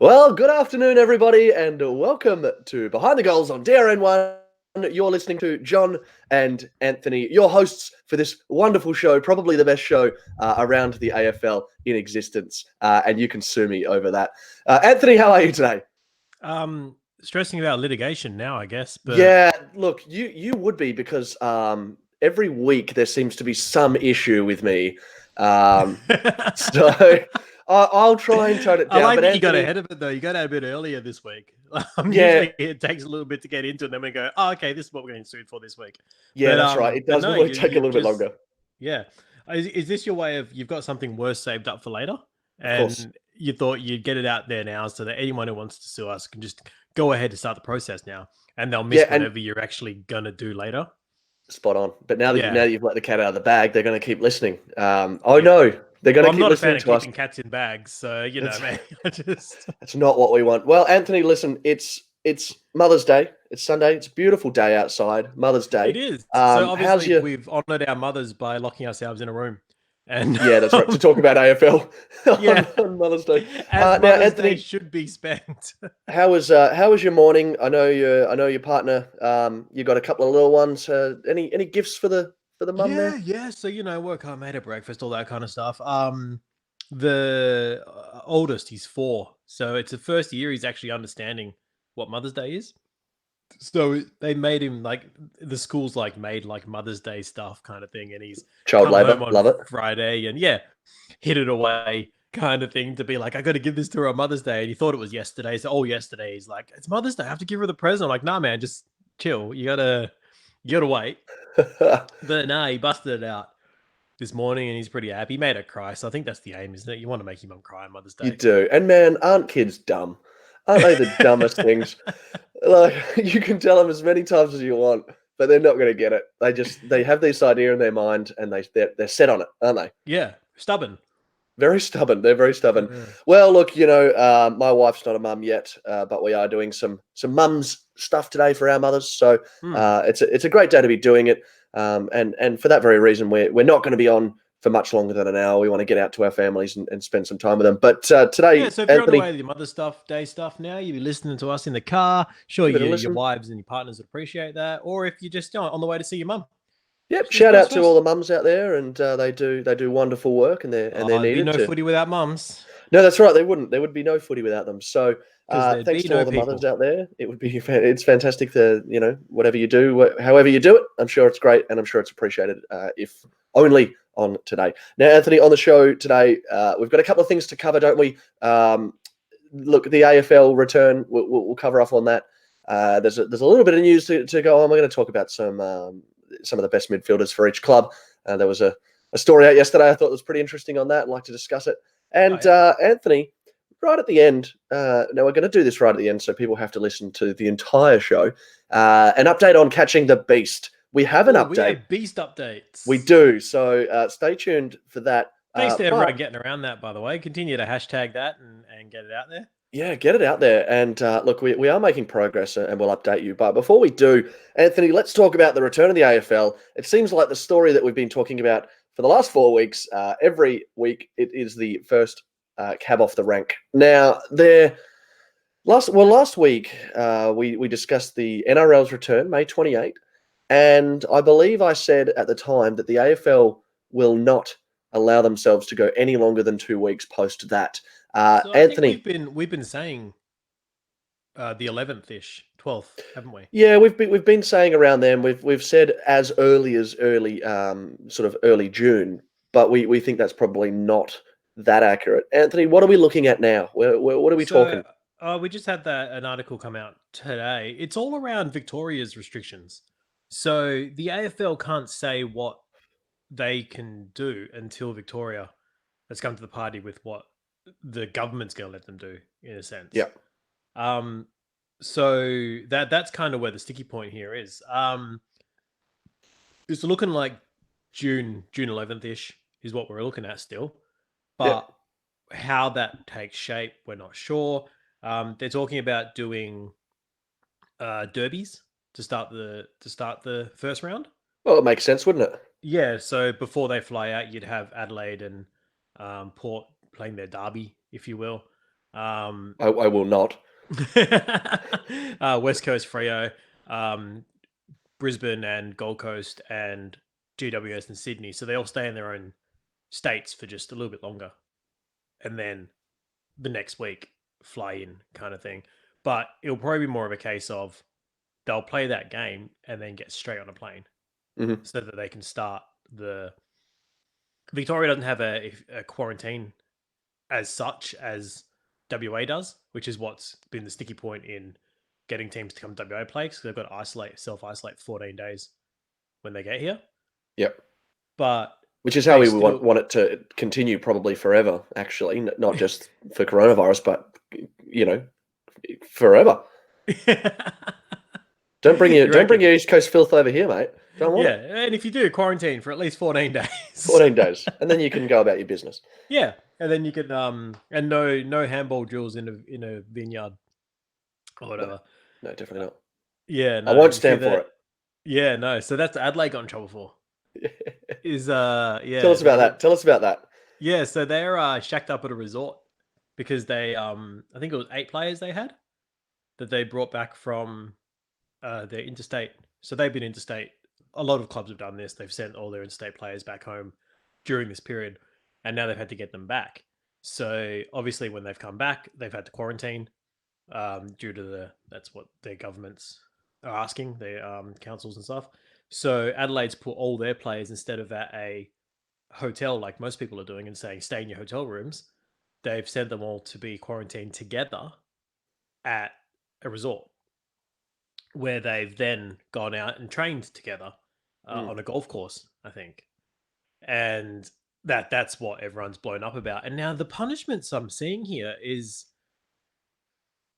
Well, good afternoon, everybody, and welcome to Behind the Goals on DRN1. You're listening to John and Anthony, your hosts for this wonderful show, probably the best show around the AFL in existence, and you can sue me over that. Anthony, how are you today? Stressing about litigation now, I guess. But Yeah, look, you would be because every week there seems to be some issue with me. So I'll try and tone it I down. like But that you got Anthony, ahead of it, though. You got out a bit earlier this week. yeah, Usually it takes a little bit to get into it, and then we go, "Oh, okay, this is what we're getting sued for this week." yeah, But that's right. It does no, normally take a you've little bit just longer, yeah. Is this your way of you've got something worse saved up for later, of course. and you thought you'd get it out there now so that anyone who wants to sue us can just go ahead to start the process now, and they'll Yeah, miss and whatever you're actually gonna do later. spot on. But now that Yeah. you've let the cat out of the bag, they're going to keep listening. Oh Yeah. no, they're going Well, to I'm keep not a fan listening of to us. keeping cats in bags, so That's man, I just that's not what we want. Well, Anthony, listen, it's Mother's Day. It's Sunday. It's a beautiful day outside. Mother's it Day. is. So How's obviously your? we've honoured our mothers by locking ourselves in a room, and Yeah, that's right. To talk about AFL yeah, on Mother's Day. as Now, Mother's Day Anthony, should be spent. how was your morning? I know your partner. You got a couple of little ones. Any gifts for the mum Yeah, there? yeah. So work hard, made a breakfast, all that kind of stuff. The oldest, he's 4, so it's the first year he's actually understanding what Mother's Day is. So they made him like the school's like made like Mother's Day stuff kind of thing, and he's Child come labour, home on love it. Friday and yeah, hid it away kind of thing to be like, I got to give this to her on Mother's Day, and he thought it was yesterday. So yesterday he's like, it's Mother's Day, I have to give her the present. I'm like, nah, man, just chill. You gotta wait. But nah, he busted it out this morning, and he's pretty happy. He made her cry, so I think that's the aim, isn't it? You want to make your mum cry on Mother's You Day. do. And man, aren't kids dumb? Aren't they the dumbest things? Like you can tell them as many times as you want, but they're not going to get it. They have this idea in their mind and they're set on it, aren't they? Yeah, stubborn. Very stubborn. They're very stubborn. Yeah. Well, look, my wife's not a mum yet, but we are doing some mums stuff today for our mothers. So Hmm. it's a great day to be doing it. And for that very reason, we're not going to be on for much longer than an hour. We want to get out to our families and spend some time with them. But Yeah, today, so if you're on the way Anthony, to your Mother's stuff day stuff now, you'll be listening to us in the car. Sure, give it a your listen. wives and your partners would appreciate that. Or if you're just on the way to see your mum, Yep, just shout vice out to all versa. the mums out there, and they do wonderful work, and they're Oh, there'd be needed no to. footy without mums No, that's right. They wouldn't. There would be no footy without them. So, because there'd thanks be to all no the mothers people. out there. It would be it's fantastic to whatever you do, however you do it. I'm sure it's great, and I'm sure it's appreciated. If only on today. Now, Anthony, on the show today, we've got a couple of things to cover, don't we? Look, the AFL return. We'll cover off on that. There's a little bit of news to go on. We're going to talk about some of the best midfielders for each club. There was a story out yesterday I thought was pretty interesting on that. I'd like to discuss it. Oh, And yeah. Anthony, right at the end, now we're going to do this right at the end so people have to listen to the entire show. An update on catching the beast. We have an Oh, we update. have beast updates. We do. So stay tuned for that. Thanks to But everyone getting around that, by the way. Continue to hashtag that and get it out there. yeah, get it out there. And look, we are making progress and we'll update you. But before we do, Anthony, let's talk about the return of the AFL. It seems like the story that we've been talking about for the last 4 weeks, every week, it is the first cab off the rank. Now, last week, we discussed the NRL's return, May 28th. And I believe I said at the time that the AFL will not allow themselves to go any longer than 2 weeks post that. So I think Anthony, we've been saying the 11th ish, 12th, haven't we? yeah, we've been saying around then. We've said as early sort of early June, but we think that's probably not that accurate. Anthony, what are we looking at now? What are we So talking? we just had an article come out today. It's all around Victoria's restrictions. So the AFL can't say what they can do until Victoria has come to the party with what the government's going to let them do, in a sense. Yeah, Um, so that's kind of where the sticky point here is. It's looking like June 11th ish is what we're looking at still, yeah. but how that takes shape, we're not sure. They're talking about doing derbies to start the first round. Well, it makes sense, wouldn't it? Yeah, so before they fly out, you'd have Adelaide and Port playing their derby, if you will. I will not. West Coast Freo, Brisbane and Gold Coast and GWS and Sydney. So they all stay in their own states for just a little bit longer. And then the next week fly in kind of thing. But it'll probably be more of a case of they'll play that game and then get straight on a plane so that they can start the. Victoria doesn't have a quarantine as such as WA does, which is what's been the sticky point in getting teams to come to WA play because they've got to self isolate 14 days when they get here. Yep. But which is how we want it to continue probably forever, actually, not just for coronavirus, but, forever. Don't bring your East Coast filth over here, mate. Don't want it. And if you do, quarantine for at least 14 days. 14 days. And then you can go about your business. Yeah. And then you can and no handball drills in a vineyard or whatever. No, definitely not. Yeah, no, I won't stand for it. Yeah, no. So that's Adelaide got in trouble for. Is yeah. Tell us about that. Yeah, so they're shacked up at a resort because they I think it was 8 players they had that they brought back from their interstate. So they've been interstate. A lot of clubs have done this. They've sent all their interstate players back home during this period, and now they've had to get them back. So obviously, when they've come back, they've had to quarantine due to that's what their governments are asking, their councils and stuff. So Adelaide's put all their players instead of at a hotel like most people are doing and saying stay in your hotel rooms. They've sent them all to be quarantined together at a resort where they've then gone out and trained together on a golf course, I think. And that's what everyone's blown up about. And now the punishments I'm seeing here is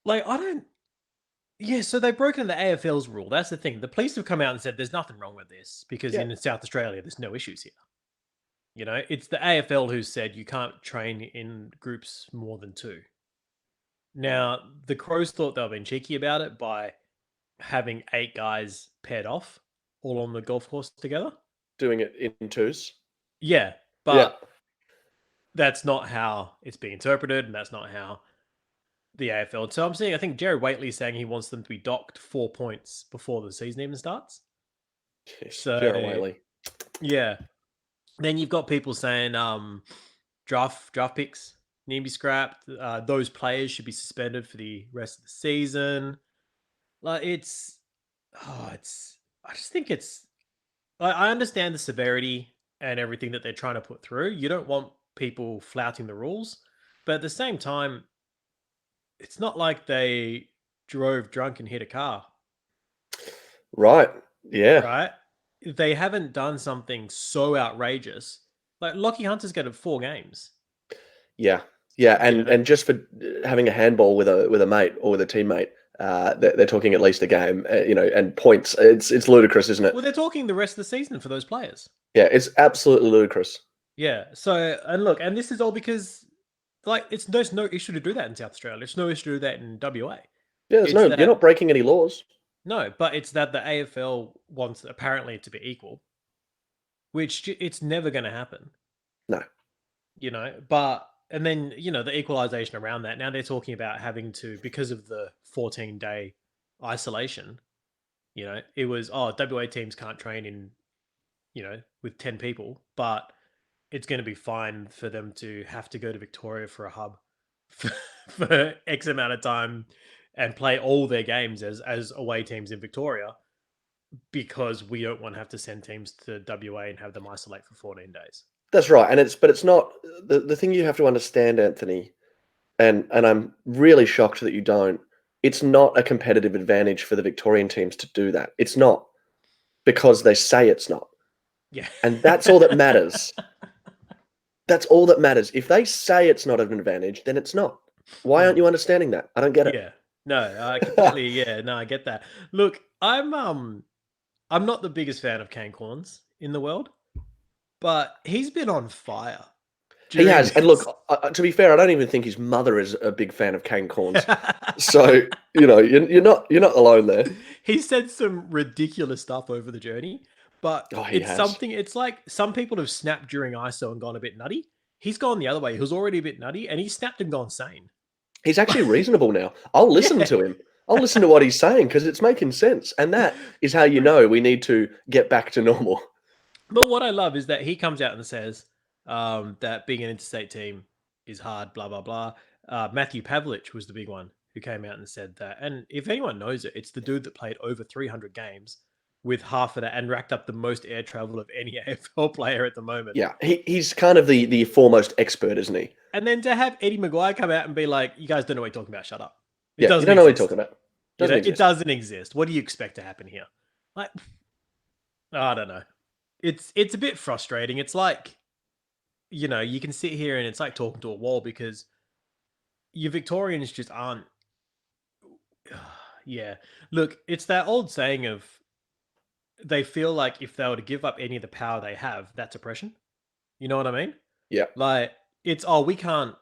like, so they've broken the AFL's rule. That's the thing. The police have come out and said there's nothing wrong with this because in South Australia, there's no issues here. It's the AFL who said you can't train in groups more than 2. Now, the Crows thought they were being cheeky about it by having 8 guys paired off all on the golf course together. Doing it in 2s. Yeah, but that's not how it's being interpreted, and that's not how the AFL. So I think Jerry Waitley's saying he wants them to be docked 4 points before the season even starts. So, Jerry Waitley. Yeah. Then you've got people saying draft picks need to be scrapped. Those players should be suspended for the rest of the season. Like I just think it's. I understand the severity and everything that they're trying to put through. You don't want people flouting the rules, but at the same time, it's not like they drove drunk and hit a car. Right. Yeah. Right. They haven't done something so outrageous. Like Lockie Hunter's got 4 games. Yeah. Yeah. And just for having a handball with a mate or with a teammate, they're talking at least a game, and points. It's ludicrous, isn't it? Well, they're talking the rest of the season for those players. Yeah, it's absolutely ludicrous. Yeah. So, and this is all because, there's no issue to do that in South Australia. There's no issue to do that in WA. Yeah, you're not breaking any laws. No, but it's that the AFL wants apparently to be equal, which it's never going to happen. No. But. And then, the equalization around that. Now they're talking about having to, because of the 14-day isolation, it was, WA teams can't train in, with 10 people, but it's going to be fine for them to have to go to Victoria for a hub for X amount of time and play all their games as away teams in Victoria because we don't want to have to send teams to WA and have them isolate for 14 days. That's right, and it's not the thing you have to understand, Anthony, and I'm really shocked that you don't. It's not a competitive advantage for the Victorian teams to do that. It's not because they say it's not. Yeah, and that's all that matters. That's all that matters. If they say it's not an advantage, then it's not. Why aren't you understanding that? I don't get it. Yeah, no, I completely. Yeah, no, I get that. Look, I'm not the biggest fan of Kane Corns in the world. But he's been on fire. He has. And look, to be fair, I don't even think his mother is a big fan of cane corns. So, you're not alone there. He said some ridiculous stuff over the journey, but it's like some people have snapped during ISO and gone a bit nutty. He's gone the other way. He was already a bit nutty and he snapped and gone sane. He's actually reasonable now. I'll listen to him. I'll listen to what he's saying because it's making sense. And that is how you know we need to get back to normal. But what I love is that he comes out and says that being an interstate team is hard, blah, blah, blah. Matthew Pavlich was the big one who came out and said that. And if anyone knows it, it's the dude that played over 300 games with half of that and racked up the most air travel of any AFL player at the moment. Yeah, he's kind of the foremost expert, isn't he? And then to have Eddie Maguire come out and be like, you guys don't know what you're talking about, shut up. You don't know what you're talking about. It doesn't exist. What do you expect to happen here? Like, I don't know. It's a bit frustrating. It's like, you can sit here and it's like talking to a wall because your Victorians just aren't. Yeah. Look, it's that old saying of they feel like if they were to give up any of the power they have, that's oppression. You know what I mean? Yeah. Like it's we can't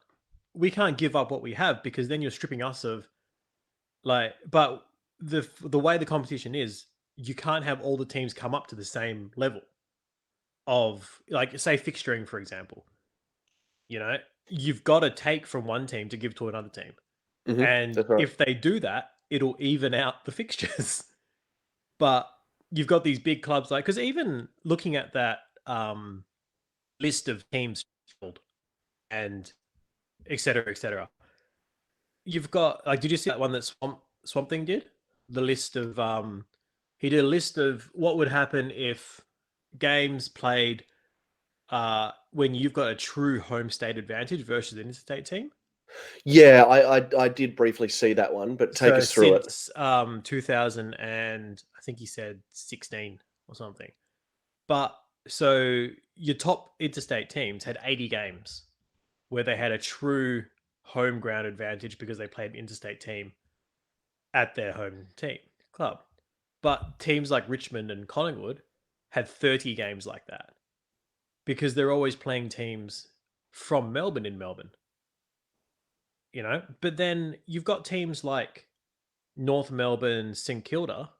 give up what we have because then you're stripping us of but the way the competition is, you can't have all the teams come up to the same level of like say fixturing, for example. You've got to take from one team to give to another team. And if they do that, it'll even out the fixtures. But you've got these big clubs because even looking at that list of teams and et cetera, you've got did you see that one that Swamp Thing did? The list of he did a list of what would happen if games played when you've got a true home state advantage versus an interstate team. Yeah, I did briefly see that one, but take us through since, it. 2000 and I think he said 16 or something. But so your top interstate teams had 80 games where they had a true home ground advantage because they played an interstate team at their home team club. But teams like Richmond and Collingwood had 30 games like that because they're always playing teams from Melbourne in Melbourne. But then you've got teams like North Melbourne, St Kilda,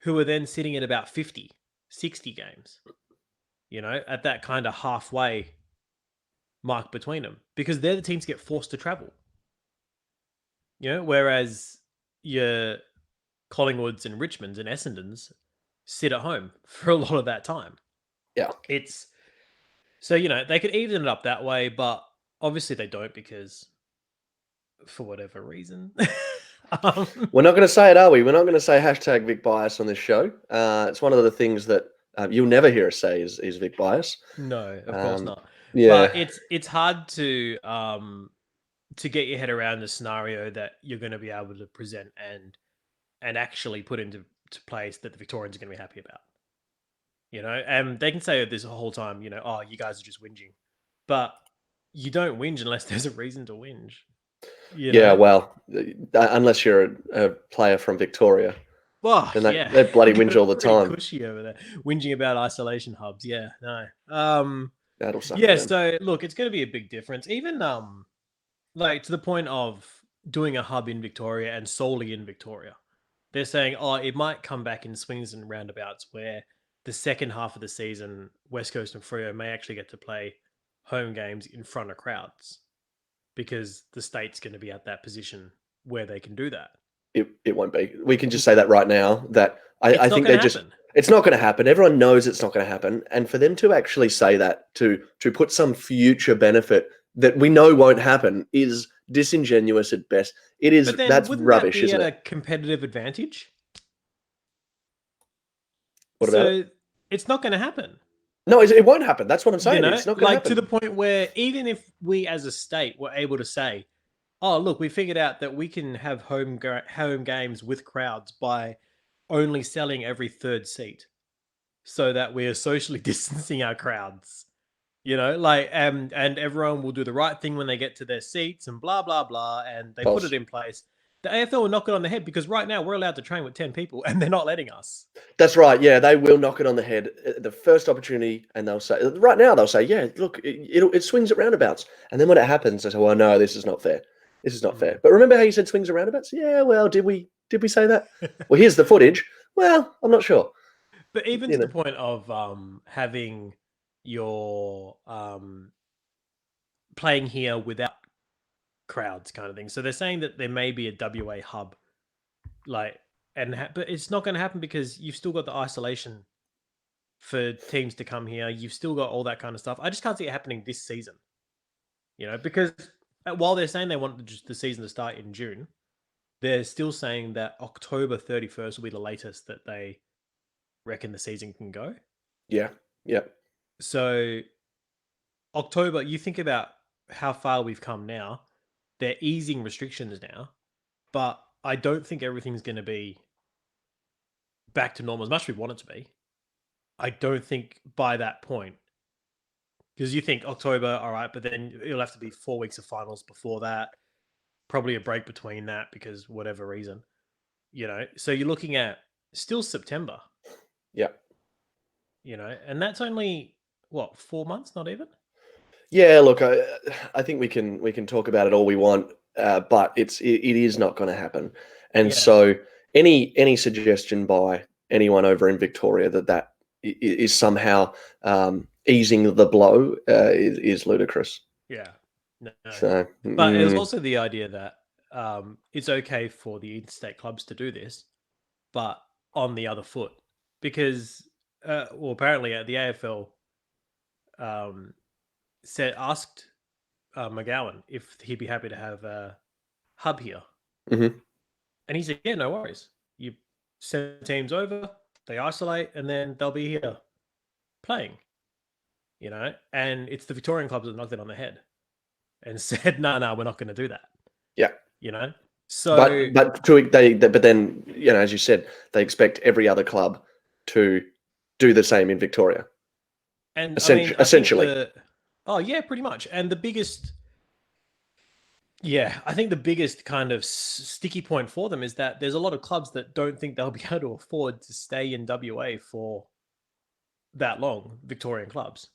who are then sitting at about 50, 60 games, at that kind of halfway mark between them because they're the teams that get forced to travel. Whereas your Collingwoods and Richmonds and Essendons sit at home for a lot of that time. Yeah. It's so, they could even it up that way, but obviously they don't because for whatever reason. We're not going to say it, are we? We're not going to say hashtag Vic Bias on this show. It's one of the things that you'll never hear us say is Vic Bias. No, of course not. Yeah, but it's hard to get your head around the scenario that you're going to be able to present and actually put into place that the Victorians are going to be happy about. And they can say this whole time, oh, you guys are just whinging, but you don't whinge unless there's a reason to whinge. Yeah, well, unless you're a player from Victoria. Well, they bloody whinge all the time. Cushy over there, whinging about isolation hubs. Yeah, no. That'll suck. Yeah, so look, it's going to be a big difference. Even to the point of doing a hub in Victoria and solely in Victoria. They're saying, oh, it might come back in swings and roundabouts where the second half of the season, West Coast and Freo may actually get to play home games in front of crowds because the state's going to be at that position where they can do that. It won't be. We can just say that right now that I think it's not going to happen. Everyone knows it's not going to happen. And for them to actually say that, to put some future benefit that we know won't happen is disingenuous at best. It is. But then, that's rubbish, isn't it? A competitive advantage. What about it? It's not going to happen. No, it won't happen. That's what I'm saying. It's not going to happen. To the point where even if we as a state were able to say, oh, look, we figured out that we can have home games with crowds by only selling every third seat so that we are socially distancing our crowds, and everyone will do the right thing when they get to their seats and blah, blah, blah. And they put it in place. The AFL will knock it on the head because right now we're allowed to train with 10 people and they're not letting us. That's right. Yeah, they will knock it on the head at the first opportunity, and they'll say, right now, yeah, look, it swings at roundabouts. And then when it happens, they say, well, no, this is not fair. This is not fair. But remember how you said swings and roundabouts? Yeah, well, did we say that? Well, here's the footage. Well, I'm not sure. But even to the point of having your playing here without crowds kind of thing. So they're saying that there may be a WA hub, but it's not going to happen because you've still got the isolation for teams to come here. You've still got all that kind of stuff. I just can't see it happening this season, because while they're saying they want the season to start in June, they're still saying that October 31st will be the latest that they reckon the season can go. Yeah. So October, you think about how far we've come now. They're easing restrictions now, but I don't think everything's going to be back to normal as much as we want it to be. I don't think by that point, because you think October, all right, but then it'll have to be 4 weeks of finals before that, probably a break between that because whatever reason, So you're looking at still September, Yeah. And that's only what, 4 months, not even. Yeah, look, I think we can talk about it all we want, but it is not going to happen. And so any suggestion by anyone over in Victoria that is somehow easing the blow is ludicrous. Yeah, no. So, But there's also the idea that it's okay for the interstate clubs to do this, but on the other foot, because apparently the AFL asked McGowan if he'd be happy to have a hub here, mhm. and he said, "Yeah, no worries. You send teams over, they isolate, and then they'll be here playing." And it's the Victorian clubs that knocked it on the head and said, "No, we're not going to do that." Yeah. So, but then as you said, they expect every other club to do the same in Victoria. and Essentially. Oh yeah, pretty much. And the biggest, I think the biggest kind of sticky point for them is that there's a lot of clubs that don't think they'll be able to afford to stay in WA for that long, Victorian clubs.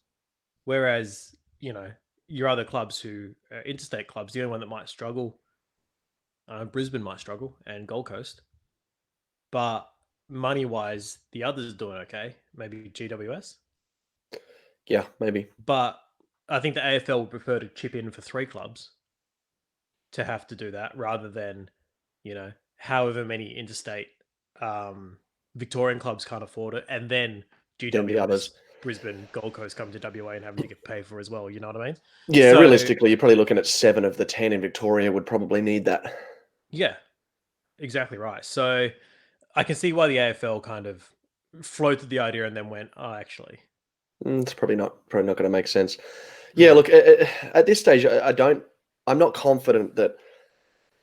Whereas, your other clubs who interstate clubs, the only one that might struggle, Brisbane might struggle, and Gold Coast. But money wise, the others are doing okay. Maybe GWS. Yeah, maybe. But I think the AFL would prefer to chip in for 3 clubs to have to do that rather than, however many interstate Victorian clubs can't afford it, and then GWS, Then the others. Brisbane, Gold Coast come to WA and having to get paid for as well. You know what I mean? Yeah, realistically, you're probably looking at 7 of the 10 in Victoria would probably need that. Yeah, exactly right. So I can see why the AFL kind of floated the idea and then went, "Oh, actually, It's probably not going to make sense." Yeah, look, at this stage, I'm not confident that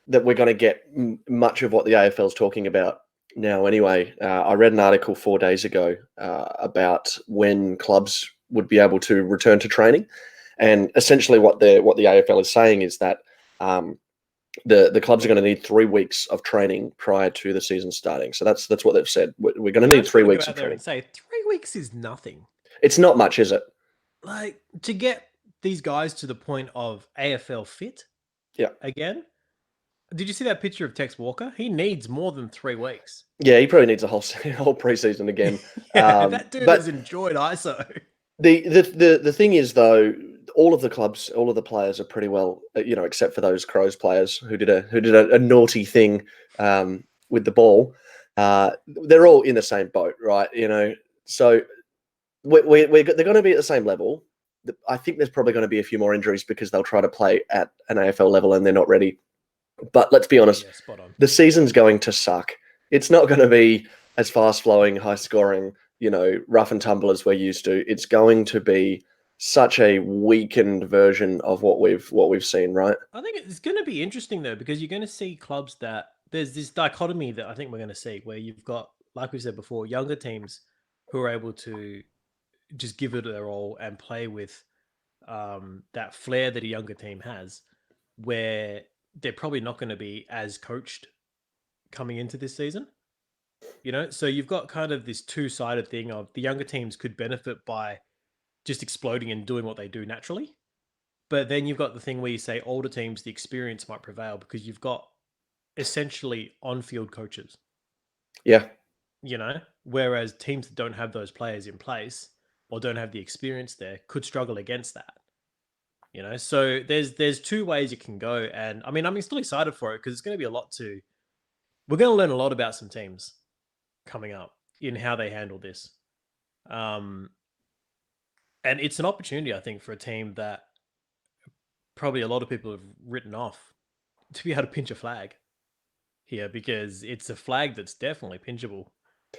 we're going to get much of what the AFL is talking about now. Anyway, I read an article 4 days ago about when clubs would be able to return to training, and essentially what the AFL is saying is that the clubs are going to need 3 weeks of training prior to the season starting. So that's what they've said. We're going to need 3 weeks of training. And say 3 weeks is nothing. It's not much, is it? Like, to get these guys to the point of AFL fit. Yeah. Again, did you see that picture of Tex Walker? He needs more than 3 weeks. Yeah, he probably needs a whole preseason again. That dude has enjoyed ISO. The thing is, though, all of the clubs, all of the players are pretty well, except for those Crows players who did a naughty thing with the ball. They're all in the same boat, right? So they're going to be at the same level. I think there's probably going to be a few more injuries because they'll try to play at an AFL level and they're not ready. But let's be honest, spot on. The season's going to suck. It's not going to be as fast-flowing, high-scoring, rough and tumble as we're used to. It's going to be such a weakened version of what we've seen, right? I think it's going to be interesting though, because you're going to see clubs that there's this dichotomy that I think we're going to see, where you've got, like we said before, younger teams who are able to just give it their all and play with that flair that a younger team has, where they're probably not going to be as coached coming into this season. So you've got kind of this two-sided thing of the younger teams could benefit by just exploding and doing what they do naturally. But then you've got the thing where you say older teams, the experience might prevail because you've got essentially on-field coaches. Yeah. Whereas teams that don't have those players in place or don't have the experience there could struggle against that. So there's two ways it can go, and I mean I'm still excited for it because it's going to be we're going to learn a lot about some teams coming up in how they handle this. Um, and it's an opportunity, I think, for a team that probably a lot of people have written off to be able to pinch a flag here, because it's a flag that's definitely pinchable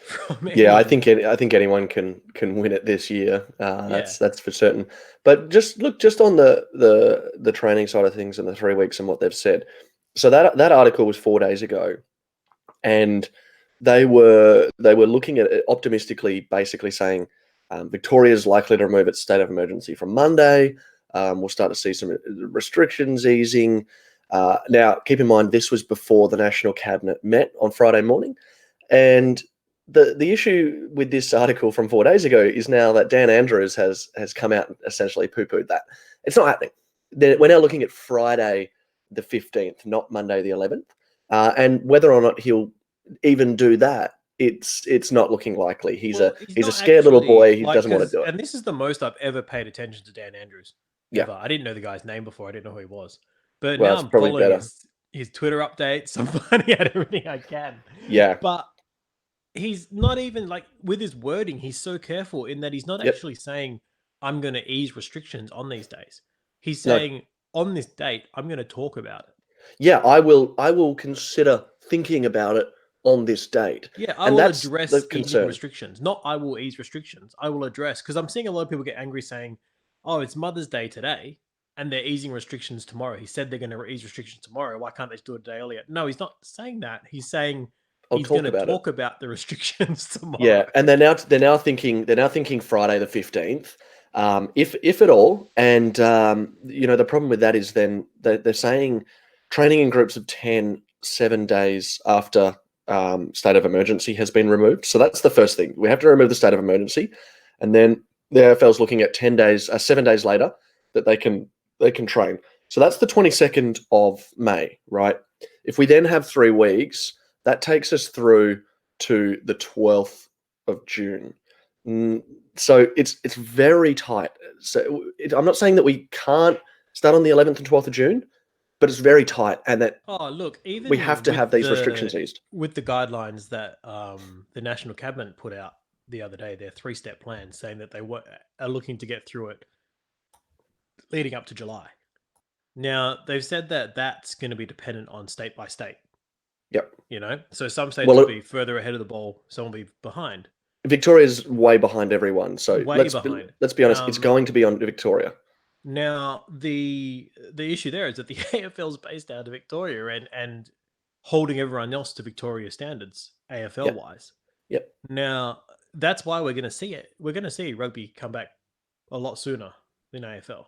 from Yeah, I anyone. think I think anyone can win it this year. Yeah. That's for certain. But just look just on the training side of things and the 3 weeks and what they've said. So that article was 4 days ago, and they were looking at it optimistically, basically saying Victoria's likely to remove its state of emergency from Monday. We'll start to see some restrictions easing. Now, keep in mind this was before the National Cabinet met on Friday morning, and the issue with this article from 4 days ago is now that Dan Andrews has come out and essentially poo-pooed that. It's not happening. We're now looking at Friday the 15th, not Monday the 11th. And whether or not he'll even do that, it's not looking likely. He's Well, he's a not scared little actually boy. He like, doesn't want to because, do it. and this is the most I've ever paid attention to Dan Andrews Yeah. ever. I didn't know the guy's name before. I didn't know who he was, but Well, now it's I'm probably following better. his Twitter updates. I'm finding out everything I can. Yeah. But he's not even like, with his wording, he's so careful in that he's not Yep. actually saying I'm going to ease restrictions on these days. He's No. saying on this date I'm going to talk about it. Yeah, I will consider thinking about it on this date. Yeah, I And will that's the address easing concern. restrictions. Not I will ease restrictions. I will address, because I'm seeing a lot of people get angry saying, "Oh, it's Mother's Day today, and they're easing restrictions tomorrow." He said they're going to ease restrictions tomorrow. Why can't they just do it a day earlier? No, he's not saying that. He's saying I'll he's going talk to about it. talk about the restrictions tomorrow. Yeah, and they're now thinking Friday the 15th, if at all. And the problem with that is then they're saying training in groups of 10, 7 days after state of emergency has been removed. So that's the first thing. We have to remove the state of emergency, and then the AFL's looking at 10 days, 7 days later that they can train. So that's the 22nd of May, right? If we then have 3 weeks, that takes us through to the 12th of June. So it's very tight. So I'm not saying that we can't start on the 11th and 12th of June, but it's very tight, and that Oh, look, we have even to have these restrictions eased. with the guidelines that the National Cabinet put out the other day, their 3-step plan, saying that they are looking to get through it leading up to July. Now, they've said that that's going to be dependent on state by state. Yep. So some states Well, will be further ahead of the ball, some will be behind. Victoria's way behind everyone. So Way behind. let's be honest. It's going to be on Victoria. Now, the issue there is that the AFL is based out of Victoria and holding everyone else to Victoria standards, AFL wise. Yep. Now, that's why we're going to see it. We're going to see rugby come back a lot sooner than AFL.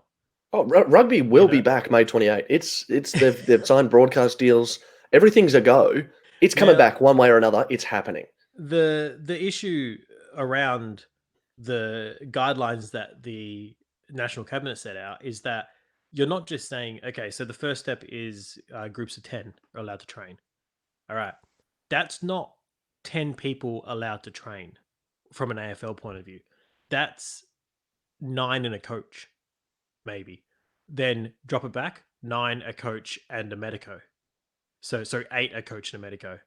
Oh, rugby will be back May 28. They've signed broadcast deals. Everything's a go. It's coming back one way or another. It's happening. The issue around the guidelines that the National Cabinet set out is that you're not just saying, okay, so the first step is groups of 10 are allowed to train. All right. That's not 10 people allowed to train from an AFL point of view. That's 9 and a coach, maybe. Then drop it back, 9 a coach and a medico. So 8 a coach and a medico.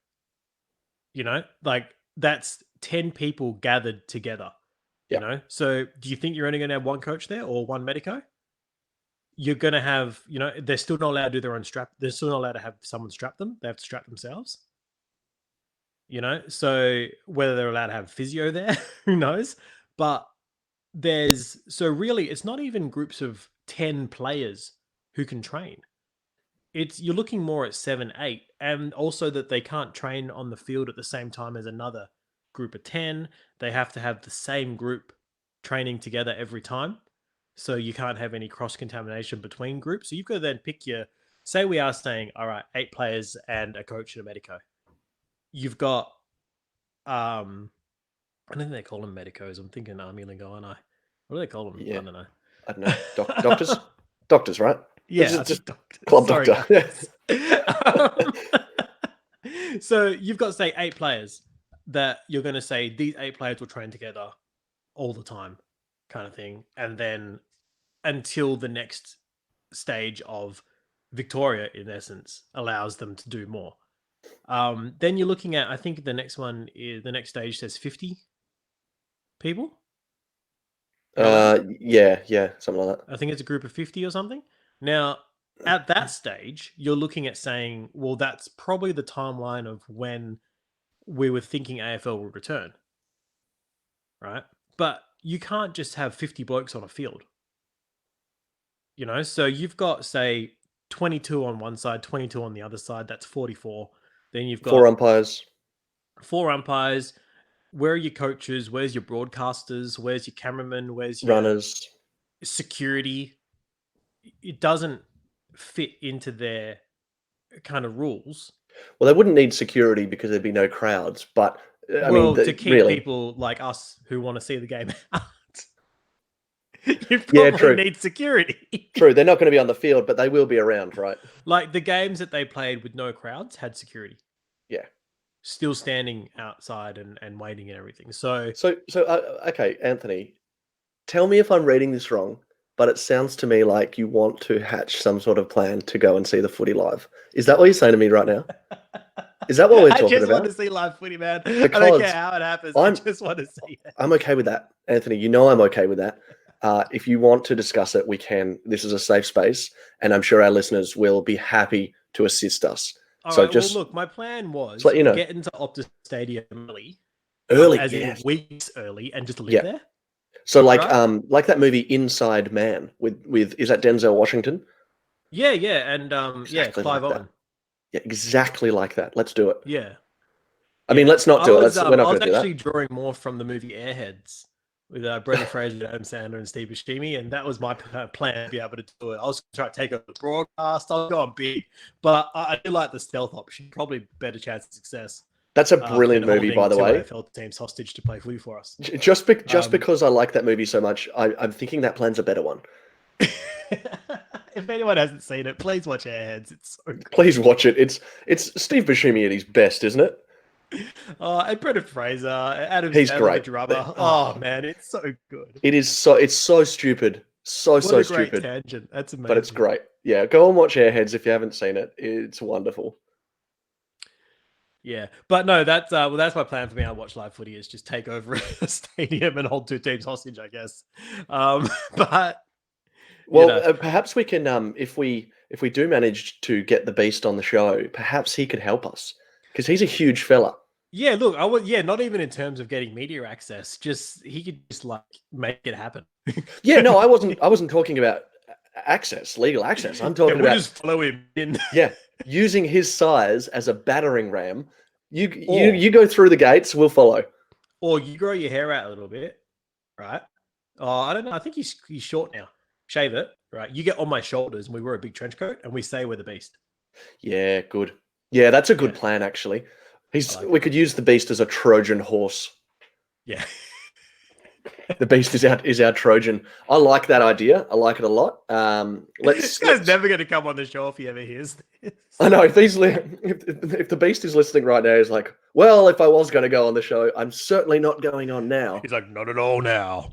Like that's 10 people gathered together. So do you think you're only going to have one coach there or one medico? You're going to have, they're still not allowed to do their own strap. They're still not allowed to have someone strap them. They have to strap themselves. So whether they're allowed to have physio there, who knows? But really, it's not even groups of 10 players who can train. You're looking more at 7, 8, and also that they can't train on the field at the same time as another group of 10. They have to have the same group training together every time. So you can't have any cross-contamination between groups. So you've got to then pick say we are saying, all right, 8 players and a coach and a medico. You've got, I don't think they call them medicos. I'm thinking army lingo, aren't I? What do they call them? Yeah. I don't know. I don't know. Doctors? Doctors, right? Yeah, just doctor. club Sorry, doctor. So you've got, say, 8 players that you're going to say these 8 players will train together all the time, kind of thing, and then until the next stage of Victoria, in essence, allows them to do more. Then you're looking at, I think the next stage says 50 people. Yeah, something like that. I think it's a group of 50 or something. Now, at that stage, you're looking at saying, well, that's probably the timeline of when we were thinking AFL would return, right? But you can't just have 50 blokes on a field, So you've got, say, 22 on one side, 22 on the other side. That's 44. Then you've got 4 umpires. 4 umpires. Where are your coaches? Where's your broadcasters? Where's your cameraman? Where's your Runners. security? It doesn't fit into their kind of rules. Well, they wouldn't need security because there'd be no crowds, but I mean, to keep really, people like us who want to see the game out, you Yeah, probably true. need security. True, they're not going to be on the field, but they will be around, right? Like the games that they played with no crowds had security. Yeah. Still standing outside and waiting and everything. So Okay, Anthony, tell me if I'm reading this wrong, but it sounds to me like you want to hatch some sort of plan to go and see the footy live. Is that what you're saying to me right now? Is that what we're talking I just about? want to see live footy, man. I Because don't care how it happens. I just want to see it. I'm okay with that, Anthony. You know I'm okay with that. If you want to discuss it, we can. This is a safe space, and I'm sure our listeners will be happy to assist us. All So right, just well, look, my plan was let you know. get into Optus Stadium early, as yes. in weeks early, and just live Yeah. there. So like Right? like that movie Inside Man with is that Denzel Washington? Yeah, and Exactly Clive like that. Owen. Yeah, exactly like that. Let's do it. Yeah. I mean, let's not do it. We're not I going was to do that. actually drawing more from the movie Airheads with Brendan Fraser, Adam Sandler, and Steve Buscemi, and that was my plan to be able to do it. I was going to try to take over the broadcast. I was going big, but I do like the stealth option. Probably better chance of success. That's a brilliant than movie, by the holding way. two AFL teams hostage to play footy for us. Just because I like that movie so much, I'm thinking that plan's a better one. If anyone hasn't seen it, please watch Airheads. It's so good. Please watch it. It's Steve Buscemi at his best, isn't it? And Brendan Fraser, Adam He's Sandler, great. the drummer. Oh man, it's so good. It's so stupid. So What a great stupid. tangent. That's amazing. But it's great. Yeah, go and watch Airheads if you haven't seen it. It's wonderful. Yeah, but no, that's my plan for me. I watch live footy is just take over a stadium and hold two teams hostage, I guess. But perhaps we can if we do manage to get the Beast on the show, perhaps he could help us because he's a huge fella. Yeah, look, not even in terms of getting media access, just he could just like make it happen. Yeah, no, I wasn't talking about legal access. I'm talking about just follow him in. Yeah, using his size as a battering ram. You go through the gates, we'll follow. Or you grow your hair out a little bit, right? Oh, I don't know. I think he's short now. Shave it, right? You get on my shoulders, and we wear a big trench coat, and we say we're the Beast. Yeah, good. Yeah, that's a good plan, actually. We could use the Beast as a Trojan horse. Yeah. The Beast is our Trojan. I like that idea. I like it a lot. This guy's never going to come on the show if he ever hears this. I know if the Beast is listening right now, he's like, well, if I was going to go on the show, I'm certainly not going on now. He's like, not at all now.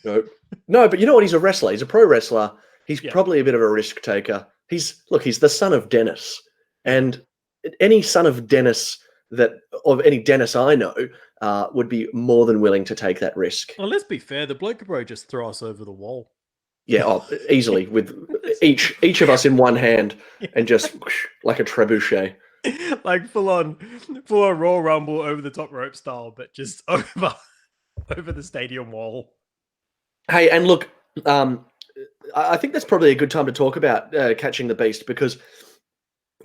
No, but you know what? He's a wrestler. He's a pro wrestler. He's probably a bit of a risk taker. He's the son of Dennis, and any son of Dennis of any Dennis I know would be more than willing to take that risk. Well, let's be fair. The bloke could probably just throw us over the wall. Yeah, easily with each of us in one hand and just like a trebuchet. Like full on Royal Rumble over the top rope style, but just over the stadium wall. Hey, and look, I think that's probably a good time to talk about catching the Beast because,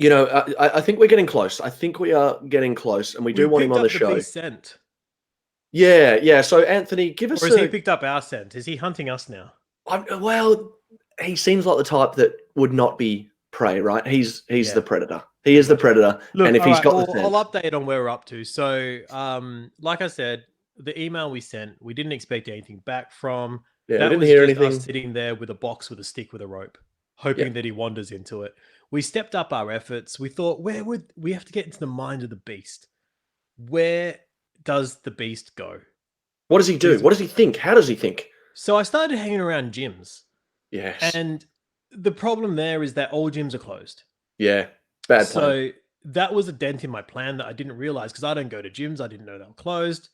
I think we're getting close. I think we are getting close, and we do want him on the show. Beast scent. Yeah. So, Anthony, give us. Or has he picked up our scent? Is he hunting us now? Well, he seems like the type that would not be prey, right? He's the predator. He is the predator. Look, and if he's got the scent, I'll update on where we're up to. So, like I said, the email we sent, we didn't expect anything back from. Yeah, that we didn't was hear just anything. Us sitting there with a box with a stick with a rope, hoping that he wanders into it. We stepped up our efforts. We thought, where would we have to get into the mind of the Beast? Where does the Beast go? What does he do? What does he think? How does he think? So I started hanging around gyms. Yes. And the problem there is that all gyms are closed. Yeah, bad plan. So that was a dent in my plan that I didn't realize because I don't go to gyms. I didn't know they were closed.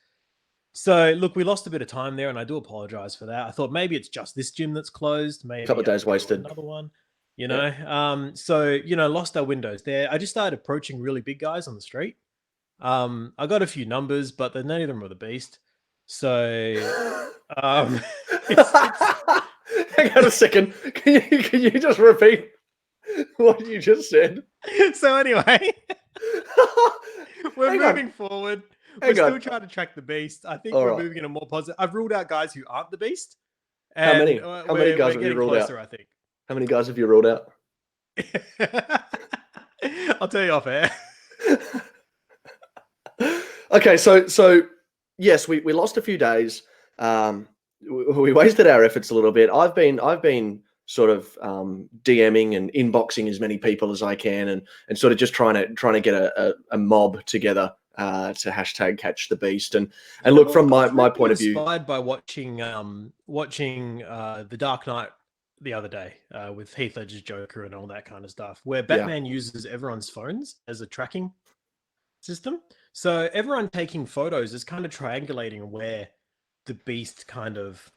So look, we lost a bit of time there, and I do apologize for that. I thought maybe it's just this gym that's closed. Maybe Couple of I days could go to wasted. another one. Yeah. So lost our windows there. I just started approaching really big guys on the street. I got a few numbers, but none of them were the beast. So hang on a second. Can you just repeat what you just said? So anyway, we're Hang on. moving forward. Hang We're on. still trying to track the beast. I think All we're right. moving in a more positive. I've ruled out guys who aren't the beast. How And many? How many guys have you ruled out? closer, I think. How many guys have you ruled out? I'll tell you off air. Okay, so yes, we lost a few days. We wasted our efforts a little bit. I've been sort of DMing and inboxing as many people as I can, and sort of just trying to get a mob together to hashtag catch the beast. And look, from my point of view, inspired by watching The Dark Knight the other day with Heath Ledger's Joker and all that kind of stuff, where Batman uses everyone's phones as a tracking system. So everyone taking photos is kind of triangulating where the beast kind of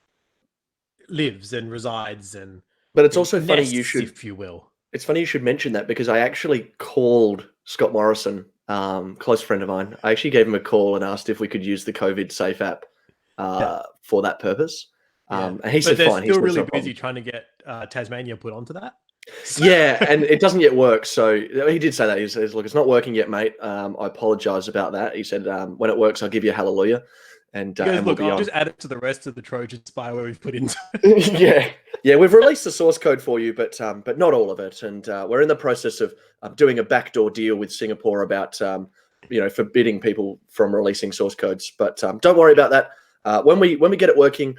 lives and resides, and but it's also funny nests, you should, if you will. It's funny you should mention that because I actually called Scott Morrison, close friend of mine. I actually gave him a call and asked if we could use the COVID Safe app for that purpose. And he said fine. He's still really busy trying to get Tasmania put onto that. Yeah, and it doesn't yet work. So he did say that. He says, "Look, it's not working yet, mate. I apologize about that." He said, "When it works, I'll give you a hallelujah." And, goes, look, I'll on. just add it to the rest of the Trojan spyware we've put into. yeah. We've released the source code for you, but not all of it. And we're in the process of doing a backdoor deal with Singapore about forbidding people from releasing source codes. But don't worry about that. When we get it working,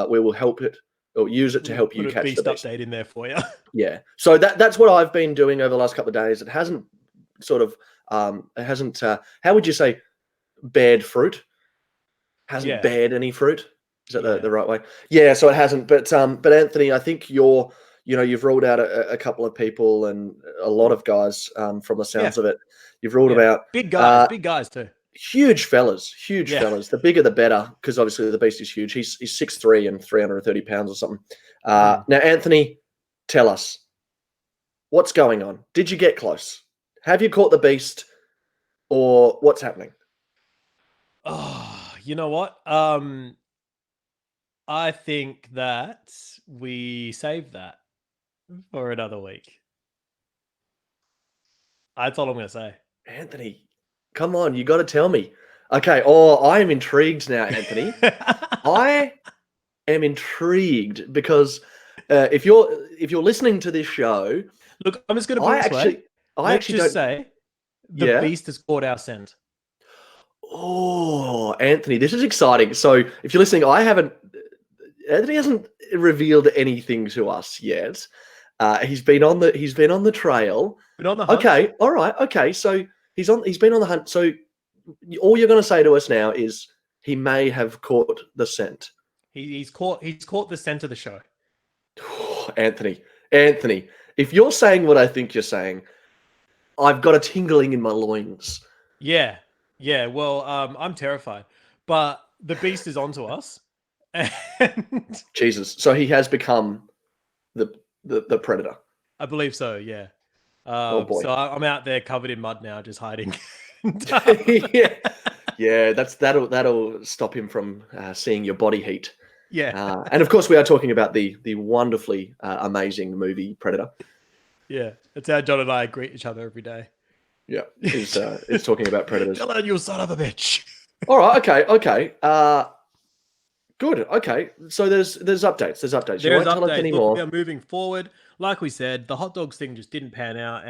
we will help it or use it to help you catch the beast. Update in there for you. Yeah. So that's what I've been doing over the last couple of days. It hasn't sort of how would you say bared fruit? Hasn't bared any fruit. Is that the right way? Yeah, so it hasn't. But Anthony, I think you've ruled out a couple of people and a lot of guys from the sounds of it. You've ruled about big guys too. Huge fellas. The bigger the better, because obviously the beast is huge. He's 6'3" and 330 pounds or something. Now, Anthony, tell us what's going on. Did you get close? Have you caught the beast, or what's happening? Oh, you know what? I think that we saved that for another week. That's all I'm going to say. Anthony, come on, you got to tell me. Okay. Oh, I am intrigued now, Anthony. I am intrigued because if you're listening to this show, look, I'm just going to put it this way. Let's just say the beast has caught our scent. Oh, Anthony, this is exciting. So if you're listening, Anthony hasn't revealed anything to us yet. He's been on the trail. Been on the hunt. Okay, all right. Okay, so he's been on the hunt. So all you're going to say to us now is he may have caught the scent. He's caught the scent of the show. Anthony, if you're saying what I think you're saying, I've got a tingling in my loins. Yeah. Well, I'm terrified, but the beast is onto us. And Jesus, so he has become the predator. I believe so. Yeah. Oh boy. So I'm out there covered in mud now, just hiding. Yeah. That'll stop him from seeing your body heat. Yeah. And of course, we are talking about the wonderfully amazing movie Predator. Yeah, it's how John and I greet each other every day. Yeah, it's talking about predators. Hello, you son of a bitch. All right. Okay. Good. Okay. So there's updates. There's updates. There's updates. Look, we are moving forward. Like we said, the hot dogs thing just didn't pan out,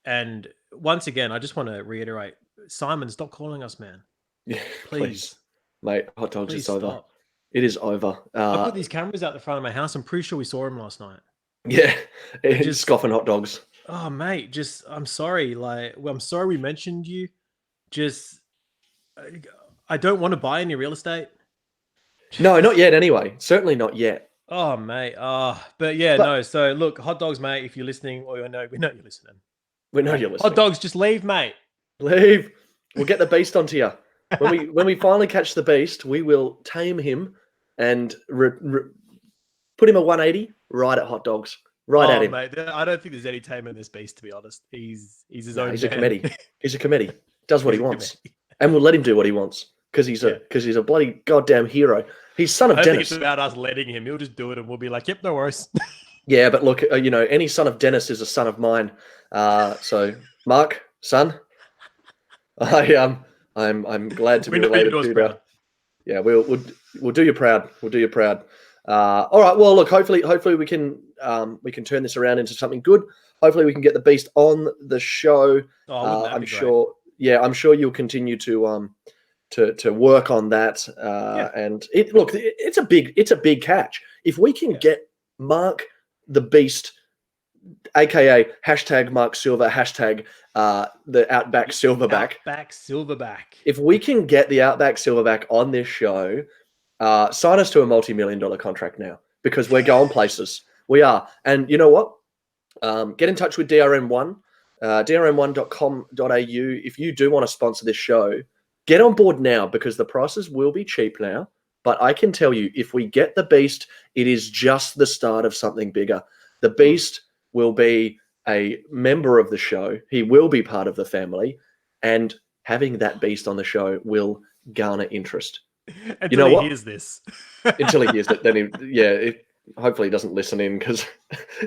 and once again, I just want to reiterate, Simon, stop calling us, man. Yeah, please, mate. Hot dogs. It's over. Stop. It is over. I put these cameras out the front of my house. I'm pretty sure we saw him last night. Yeah, just scoffing hot dogs. Oh, mate, I'm sorry. I'm sorry we mentioned you. I don't want to buy any real estate. No, not yet. Anyway, certainly not yet. Oh, mate. But yeah, But no. So look, hot dogs, mate. If you're listening, or we know you're listening. we know Mate, you're hot listening. dogs, just leave, mate. Leave. We'll get the beast onto you. When we finally catch the beast, we will tame him and put him a 180 right at hot dogs, right at Oh, him. mate. I don't think there's any tame in this beast, to be honest. He's his own He's man. a committee. He's a committee. Does what He's he a wants, committee. and we'll let him do what he wants because he's a bloody goddamn hero. He's son I of don't think Dennis. it's about us letting him. He'll just do it, and we'll be like, "Yep, no worries." Yeah, but look, any son of Dennis is a son of mine. So, Mark, son, I'm glad to be We know you related do us to. proud. Yeah, we'll do you proud. We'll do you proud. All right. Well, look. Hopefully we can turn this around into something good. Hopefully we can get the beast on the show. Oh, wouldn't that I'm be great? sure. Yeah, I'm sure you'll continue to work on that. And it's a big catch. If we can get Mark the Beast, aka hashtag Mark Silver, hashtag the Outback Silverback. Outback Silverback. If we can get the Outback Silverback on this show, sign us to a multi-million-dollar contract now because we're going places. We are. And you know what? Get in touch with DRM1, drm1.com.au. If you do want to sponsor this show, get on board now because the prices will be cheap now. But I can tell you, if we get the beast, it is just the start of something bigger. The beast will be a member of the show. He will be part of the family. And having that beast on the show will garner interest. Until he hears this. Until he hears it, then hopefully he doesn't listen in because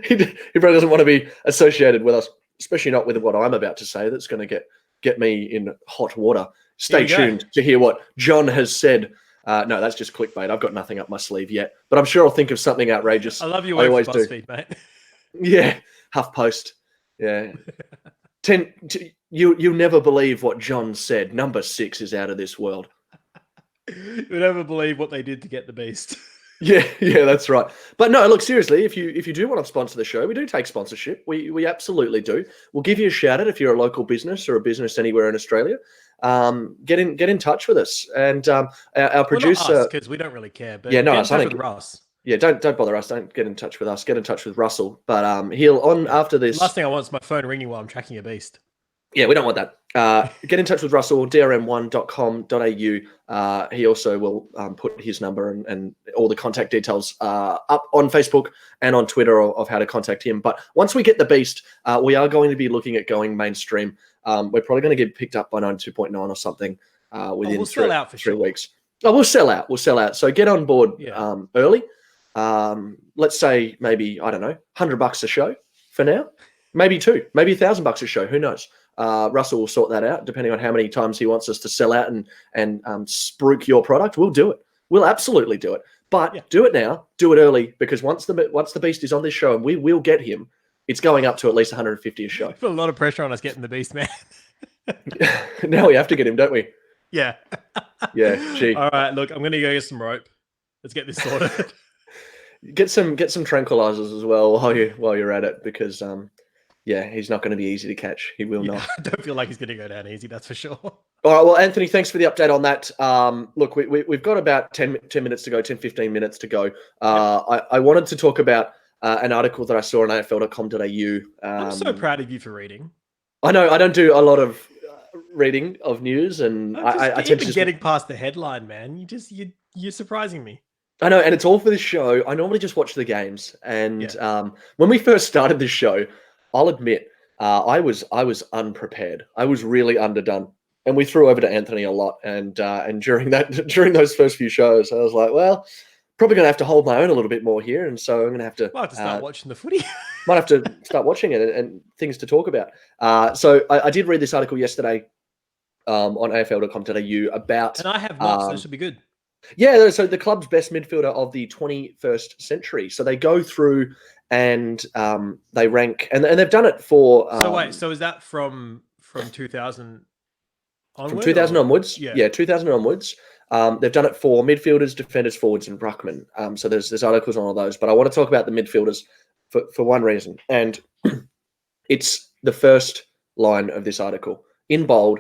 he probably doesn't want to be associated with us, especially not with what I'm about to say. That's going to get me in hot water. Stay tuned to hear what John has said. No, that's just clickbait. I've got nothing up my sleeve yet, but I'm sure I'll think of something outrageous. I love your work for BuzzFeed, mate. Yeah, HuffPost. Yeah. You'll never believe what John said. Number 6 is out of this world. You'll never believe what they did to get the beast. Yeah, that's right. But no, look, seriously, if you do want to sponsor the show, we do take sponsorship. We absolutely do. We'll give you a shout out if you're a local business or a business anywhere in Australia. Get in touch with us. And our producer, because we don't really care. But yeah, no, get in touch with Russ. Yeah, don't bother us. Don't get in touch with us. Get in touch with Russell. But after this. Last thing I want is my phone ringing while I'm tracking a beast. Yeah, we don't want that. Get in touch with Russell, drm1.com.au. He also will put his number and all the contact details up on Facebook and on Twitter of how to contact him. But once we get the beast, we are going to be looking at going mainstream. We're probably going to get picked up by 92.9 or something within we'll sell out for 3 weeks. Oh, we'll sell out. So get on board early. Let's say maybe, I don't know, $100 a show for now. Maybe 2, maybe $1,000 a show. Who knows? Russell will sort that out depending on how many times he wants us to sell out and spruik your product. We'll do it. We'll absolutely do it. But do it now. Do it early because once the beast is on this show and we will get him, it's going up to at least 150 a show. Put a lot of pressure on us getting the beast, man. Now we have to get him, don't we? Yeah. Yeah. Gee. All right. Look, I'm going to go get some rope. Let's get this sorted. Get some tranquilizers as well while you're at it because he's not going to be easy to catch. He will not. I don't feel like he's going to go down easy. That's for sure. All right. Well, Anthony, thanks for the update on that. Look, we've got about 10 minutes to go, 10-15 minutes to go. I wanted to talk about an article that I saw on afl.com.au. I'm so proud of you for reading. I know I don't do a lot of reading of news, and I tend to getting past the headline, man. You're surprising me. I know, and it's all for this show. I normally just watch the games, and when we first started this show, I'll admit I was unprepared. I was really underdone, and we threw over to Anthony a lot. And during those first few shows, I was like, well, probably going to have to hold my own a little bit more here, and so I'm going to have to. Might have to start watching the footy. Might have to start watching it and things to talk about. So I did read this article yesterday on afl.com.au about. And I have not, so this should be good. Yeah, so the club's best midfielder of the 21st century. So they go through and they rank, and they've done it for. So is that from 2000 onward? From 2000 onwards? Yeah, 2000 onwards. They've done it for midfielders, defenders, forwards, and ruckmen. So there's articles on all those, but I want to talk about the midfielders for one reason, and it's the first line of this article in bold.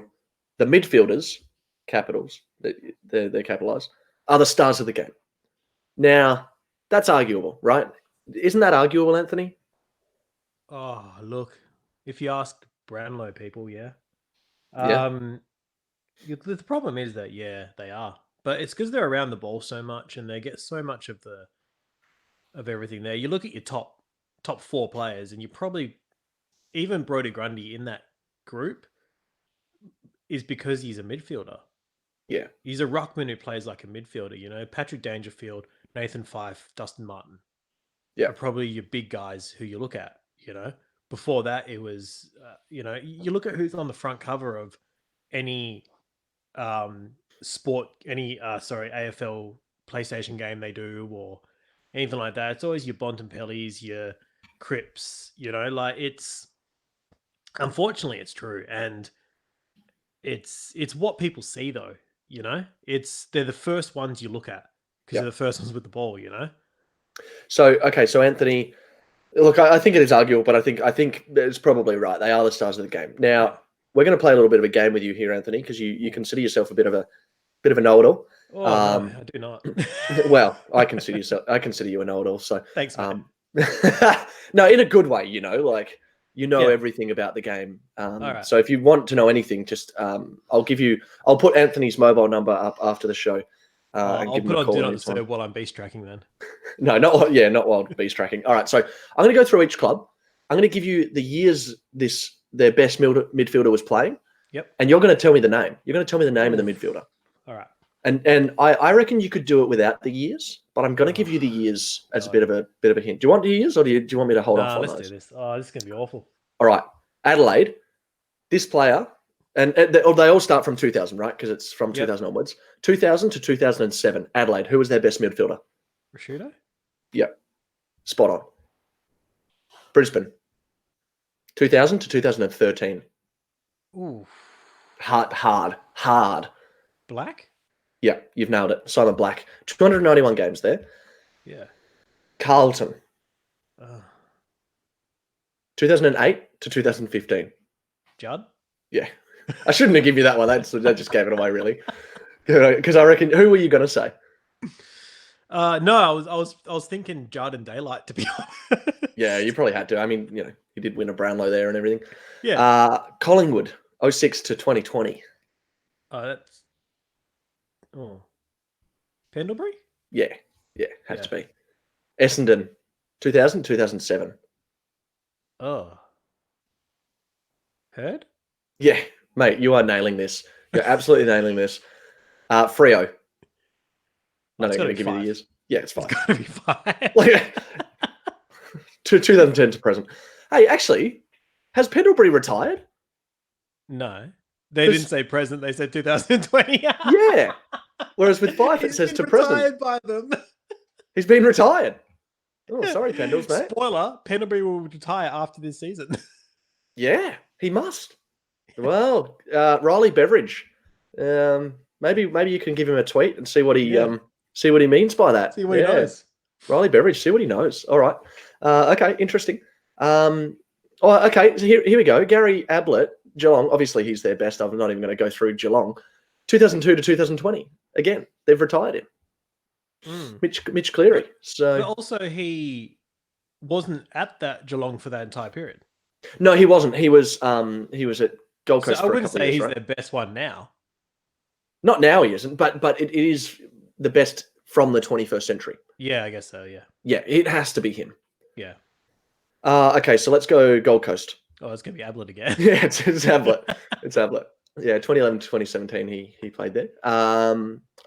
The midfielders, capitals, they're capitalized, are the stars of the game. Now, That's arguable, right? Isn't that arguable, Anthony? Oh, look, if you ask Brownlow people, yeah. Yeah. The problem is that they are, but it's because they're around the ball so much and they get so much of everything there. You look at your top four players, and you probably even Brodie Grundy in that group is because he's a midfielder. Yeah. He's a ruckman who plays like a midfielder. You know, Patrick Dangerfield, Nathan Fyfe, Dustin Martin Yeah. are probably your big guys who you look at. You know, before that it was you look at who's on the front cover of any sport, any AFL PlayStation game they do or anything like that. It's always your Bontempellis, your Cripps. You know, like it's unfortunately it's true, and it's what people see though. You know, they're the first ones you look at because they're the first ones with the ball. You know. So okay, so Anthony, look, I think it is arguable, but I think it's probably right. They are the stars of the game. Now we're going to play a little bit of a game with you here, Anthony, because you consider yourself a bit of a know-it-all. Oh no, I do not. Well, I consider you a know-it-all. So Thanks, man. No, in a good way, like Yeah. everything about the game. right. So if you want to know anything, just I'll put Anthony's mobile number up after the show. And I'll give him put a on call do not anytime. disturb while I'm beast tracking then. No, not while beast tracking. All right, so I'm going to go through each club. I'm going to give you the years their best midfielder was playing. Yep. And you're going to tell me the name. You're going to tell me the name of the midfielder. All right. And I reckon you could do it without the years, but I'm going to give you the years as a bit of a hint. Do you want the years, or do you want me to hold off on let's those? do this. Oh, this is going to be awful. All right, Adelaide. This player, and they all start from 2000, right? Because it's from 2000 onwards. 2000 to 2007, Adelaide. Who was their best midfielder? Prosciutto? Yep. Spot on. Brisbane. 2000 to 2013. Ooh. Hard. Black? Yeah, you've nailed it. Simon Black. 291 games there. Yeah. Carlton. 2008 to 2015. Judd? Yeah. I shouldn't have given you that one. That just gave it away, really. Because I reckon, who were you going to say? No, I was thinking Judd and Daylight, to be honest. Yeah, you probably had to. I mean, he did win a Brownlow there and everything. Yeah. Collingwood, 06 to 2020. Pendlebury? Yeah, has to be. Essendon, 2000, 2007. Oh. Heard? Yeah, mate, you are nailing this. You're absolutely nailing this. Freo. Not even going to give you the years. Yeah, it's fine. It's got to be 5. Like, 2010 to present. Hey, actually, has Pendlebury retired? No. They didn't say present. They said 2020. Yeah. Whereas with 5, it says to present. Retired by them. He's been retired. Oh, sorry, Pendles, mate. Spoiler, Pendlebury will retire after this season. Yeah, he must. Well, Riley Beveridge. Maybe you can give him a tweet and see what he means by that. See what he knows. Riley Beveridge, see what he knows. All right. Okay, interesting. Okay, so here we go. Gary Ablett, Geelong. Obviously, he's their best. I'm not even going to go through Geelong. 2002 to 2020. Again, they've retired him. Mitch Cleary. So, but also he wasn't at that Geelong for that entire period. No, he wasn't. He was at Gold Coast. So I wouldn't say he's their best one now. Not now, he isn't. But it is the best from the 21st century. Yeah, I guess so. Yeah. Yeah, it has to be him. Yeah. Okay, so let's go Gold Coast. Oh, it's gonna be Ablett again. Yeah, it's Ablett. It's Ablett. Yeah, 2011 to 2017, he played there.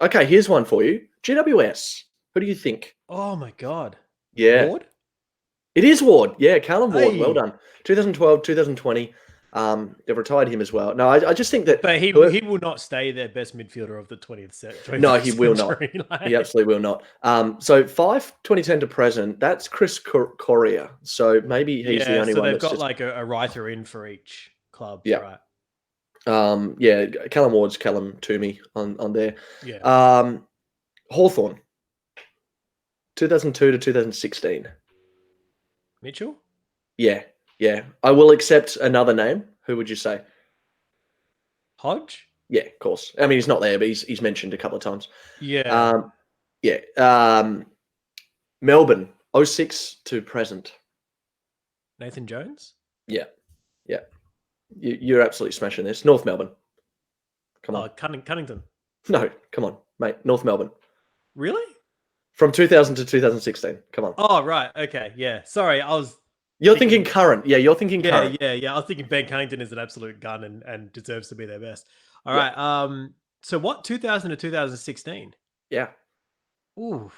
Okay, here's one for you. GWS. Who do you think? Oh my God. Yeah. Ward? It is Ward. Yeah, Callum Ward. Hey. Well done. 2012, 2020. They've retired him as well. No, I just think that... But he will not stay their best midfielder of the 20th century. No, he will not. He absolutely will not. So 2010 to present, that's Chris Correa. So maybe he's the only one. So they've got like a writer in for each club. Yeah. Right. Yeah, Callum Ward's Callum Toomey on there. Yeah. Hawthorn, 2002 to 2016. Mitchell? Yeah. I will accept another name. Who would you say? Hodge? Yeah, of course. I mean, he's not there, but he's mentioned a couple of times. Yeah. Yeah. Melbourne, 06 to present. Nathan Jones? Yeah. You're absolutely smashing this. North Melbourne. Come on. Oh, Cunnington. No, come on, mate. North Melbourne. Really? From 2000 to 2016. Come on. Oh, right. Okay. Yeah. Sorry. You're thinking current. Yeah, you're thinking current. Yeah. I was thinking Ben Cunnington is an absolute gun and deserves to be their best. All right. So what? 2000 to 2016? Yeah. Ooh.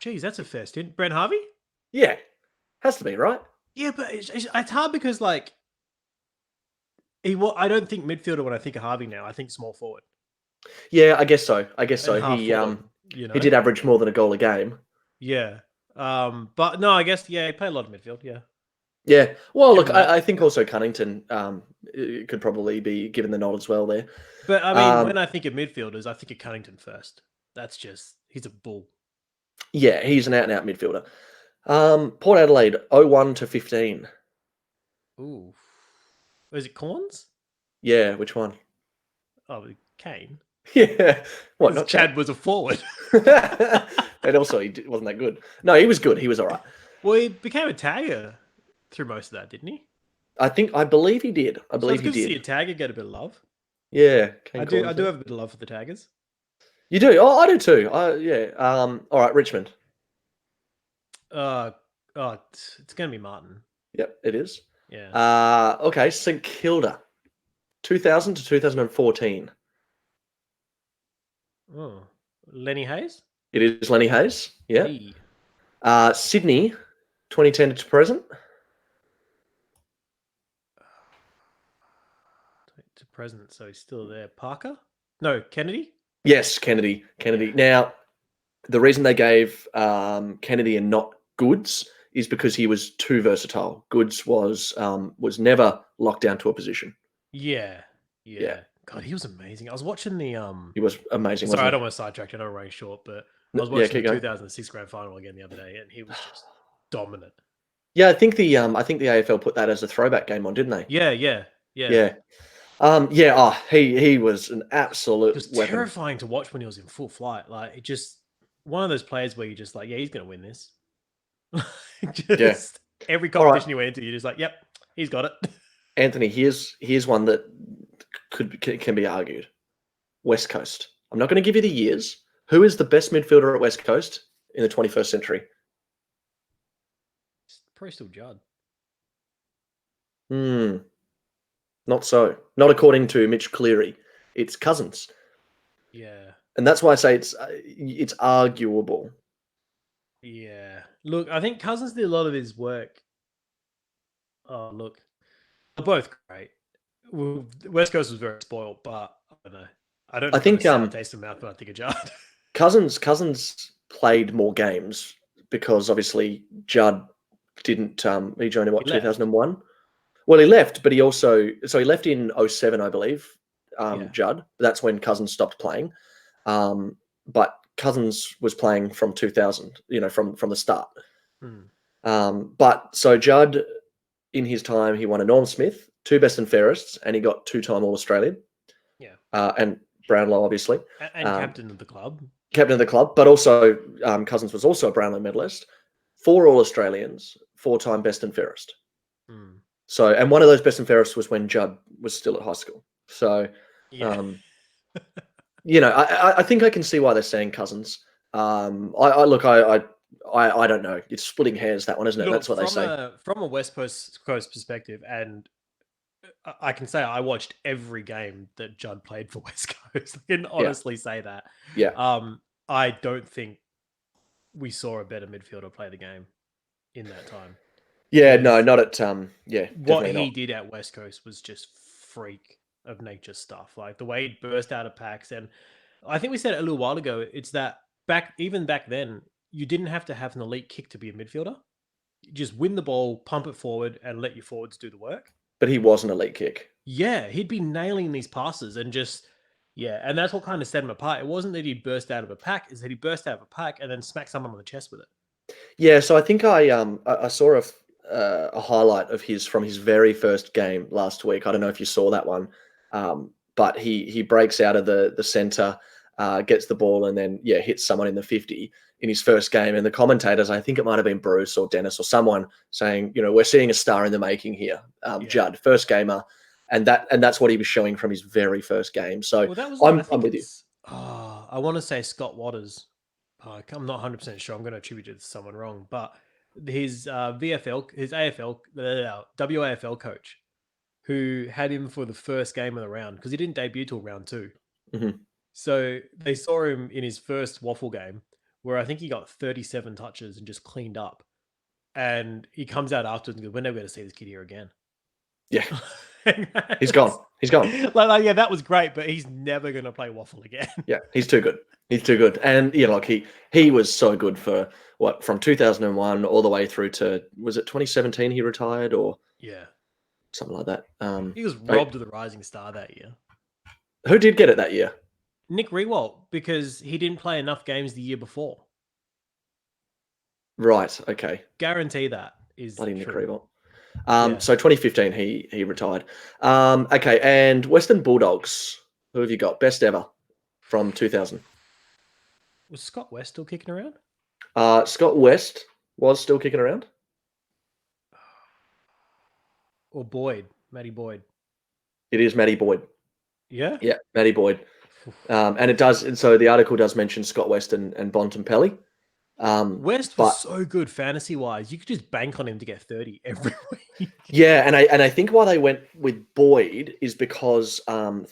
Geez, that's a fair stint. Brent Harvey? Yeah. Has to be, right? Yeah, but it's hard because like I don't think midfielder when I think of Harvey now. I think small forward. Yeah, I guess so. He did average more than a goal a game. Yeah. But no, I guess he played a lot of midfield. Yeah. Yeah. Well, look, I think also Cunnington could probably be given the nod as well there. But I mean, when I think of midfielders, I think of Cunnington first. He's a bull. Yeah, he's an out-and-out midfielder. Port Adelaide, 01 to 15. Ooh. Was it Corns? Yeah, which one? Oh, Kane. Yeah. What? Not Chad was a forward. And also, he wasn't that good. No, he was good. He was all right. Well, he became a tagger through most of that, didn't he? I believe he did. I believe he did. It's good to see a tagger get a bit of love. Yeah. I do have a bit of love for the taggers. You do? Oh, I do too. Yeah. All right, Richmond. It's going to be Martin. Yep, it is. Yeah. Okay, St Kilda, 2000 to 2014. Oh, Lenny Hayes? It is Lenny Hayes. Yeah. Hey. Sydney, 2010 to present. To present, so he's still there. Parker? No, Kennedy? Yes, Kennedy. Yeah. Now, the reason they gave Kennedy and not Goods is because he was too versatile. Goods was never locked down to a position. Yeah. God, he was amazing. I was watching the He was amazing. Sorry, I don't want to sidetrack. I know we're running short, but I was watching the 2006 grand final again the other day, and he was just dominant. Yeah, I think the AFL put that as a throwback game on, didn't they? Yeah. He was an absolute. It was weapon. terrifying to watch when he was in full flight. Like, it just one of those players where you're just like, yeah, he's going to win this. Every competition you went into, you're just like, yep, he's got it. Anthony, here's one that can be argued. West Coast. I'm not going to give you the years. Who is the best midfielder at West Coast in the 21st century? Probably still Judd. Not so. Not according to Mitch Cleary. It's Cousins. Yeah. And that's why I say it's arguable. Yeah. Look, I think Cousins did a lot of his work. Oh, look. They're both great. Well, West Coast was very spoiled, but I don't know. I think taste of mouth when I think of Judd. Cousins played more games because obviously Judd didn't. He joined in 2001. Well, he left, but he left in 07, I believe. Judd. That's when Cousins stopped playing. But Cousins was playing from 2000. From the start. But so Judd, in his time, he won a Norm Smith, 2 best and fairest, and he got 2-time All-Australian. Yeah. And Brownlow, obviously. And captain of the club. Captain of the club, but also Cousins was also a Brownlow medalist, 4 All-Australians, 4-time best and fairest. So, and one of those best and fairest was when Judd was still at high school. So, I think I can see why they're saying Cousins. I don't know. It's splitting hairs, that one, isn't it? Look, that's what they say. From a West Coast perspective, and I can say I watched every game that Judd played for West Coast. I can honestly say that. Yeah. I don't think we saw a better midfielder play the game in that time. Yeah, no, not at what he did at West Coast was just freak of nature stuff. Like the way he burst out of packs, and I think we said it a little while ago. It's that back then, you didn't have to have an elite kick to be a midfielder. You just win the ball, pump it forward, and let your forwards do the work. But he was an elite kick. Yeah, he'd be nailing these passes and and that's what kind of set him apart. It wasn't that he'd burst out of a pack; it's that he burst out of a pack and then smacked someone on the chest with it. Yeah, so I think I saw a highlight of his from his very first game last week. I don't know if you saw that one, but he breaks out of the center, gets the ball, and then hits someone in the 50. in his first game, and the commentators, I think it might have been Bruce or Dennis or someone saying, we're seeing a star in the making here. Judd, first gamer, and that's what he was showing from his very first game. So that was I'm with you. I want to say Scott Waters. I'm not 100% sure. I'm going to attribute it to someone wrong, but his VFL, his AFL, WAFL coach, who had him for the first game of the round because he didn't debut till round 2. Mm-hmm. So they saw him in his first waffle game where I think he got 37 touches and just cleaned up. And he comes out afterwards and goes, "We're never going to see this kid here again." Yeah. He's gone. Yeah, that was great, but he's never going to play waffle again. Yeah, he's too good. He's too good. And, he was so good for, from 2001 all the way through to, was it 2017 he retired or? Yeah. Something like that. He was robbed of the Rising Star that year. Who did get it that year? Nick Rewalt, because he didn't play enough games the year before. Right, okay. Guarantee that is bloody Nick true. Rewalt. So 2015 he retired. Okay, and Western Bulldogs, who have you got? Best ever from 2000. Was Scott West still kicking around? Scott West was still kicking around. Or Boyd, Matty Boyd. It is Matty Boyd. Yeah? Yeah, Matty Boyd. And it does, and so the article does mention Scott West and Bontempelli. West was so good fantasy-wise. You could just bank on him to get 30 every week. Yeah, and I think why they went with Boyd is because a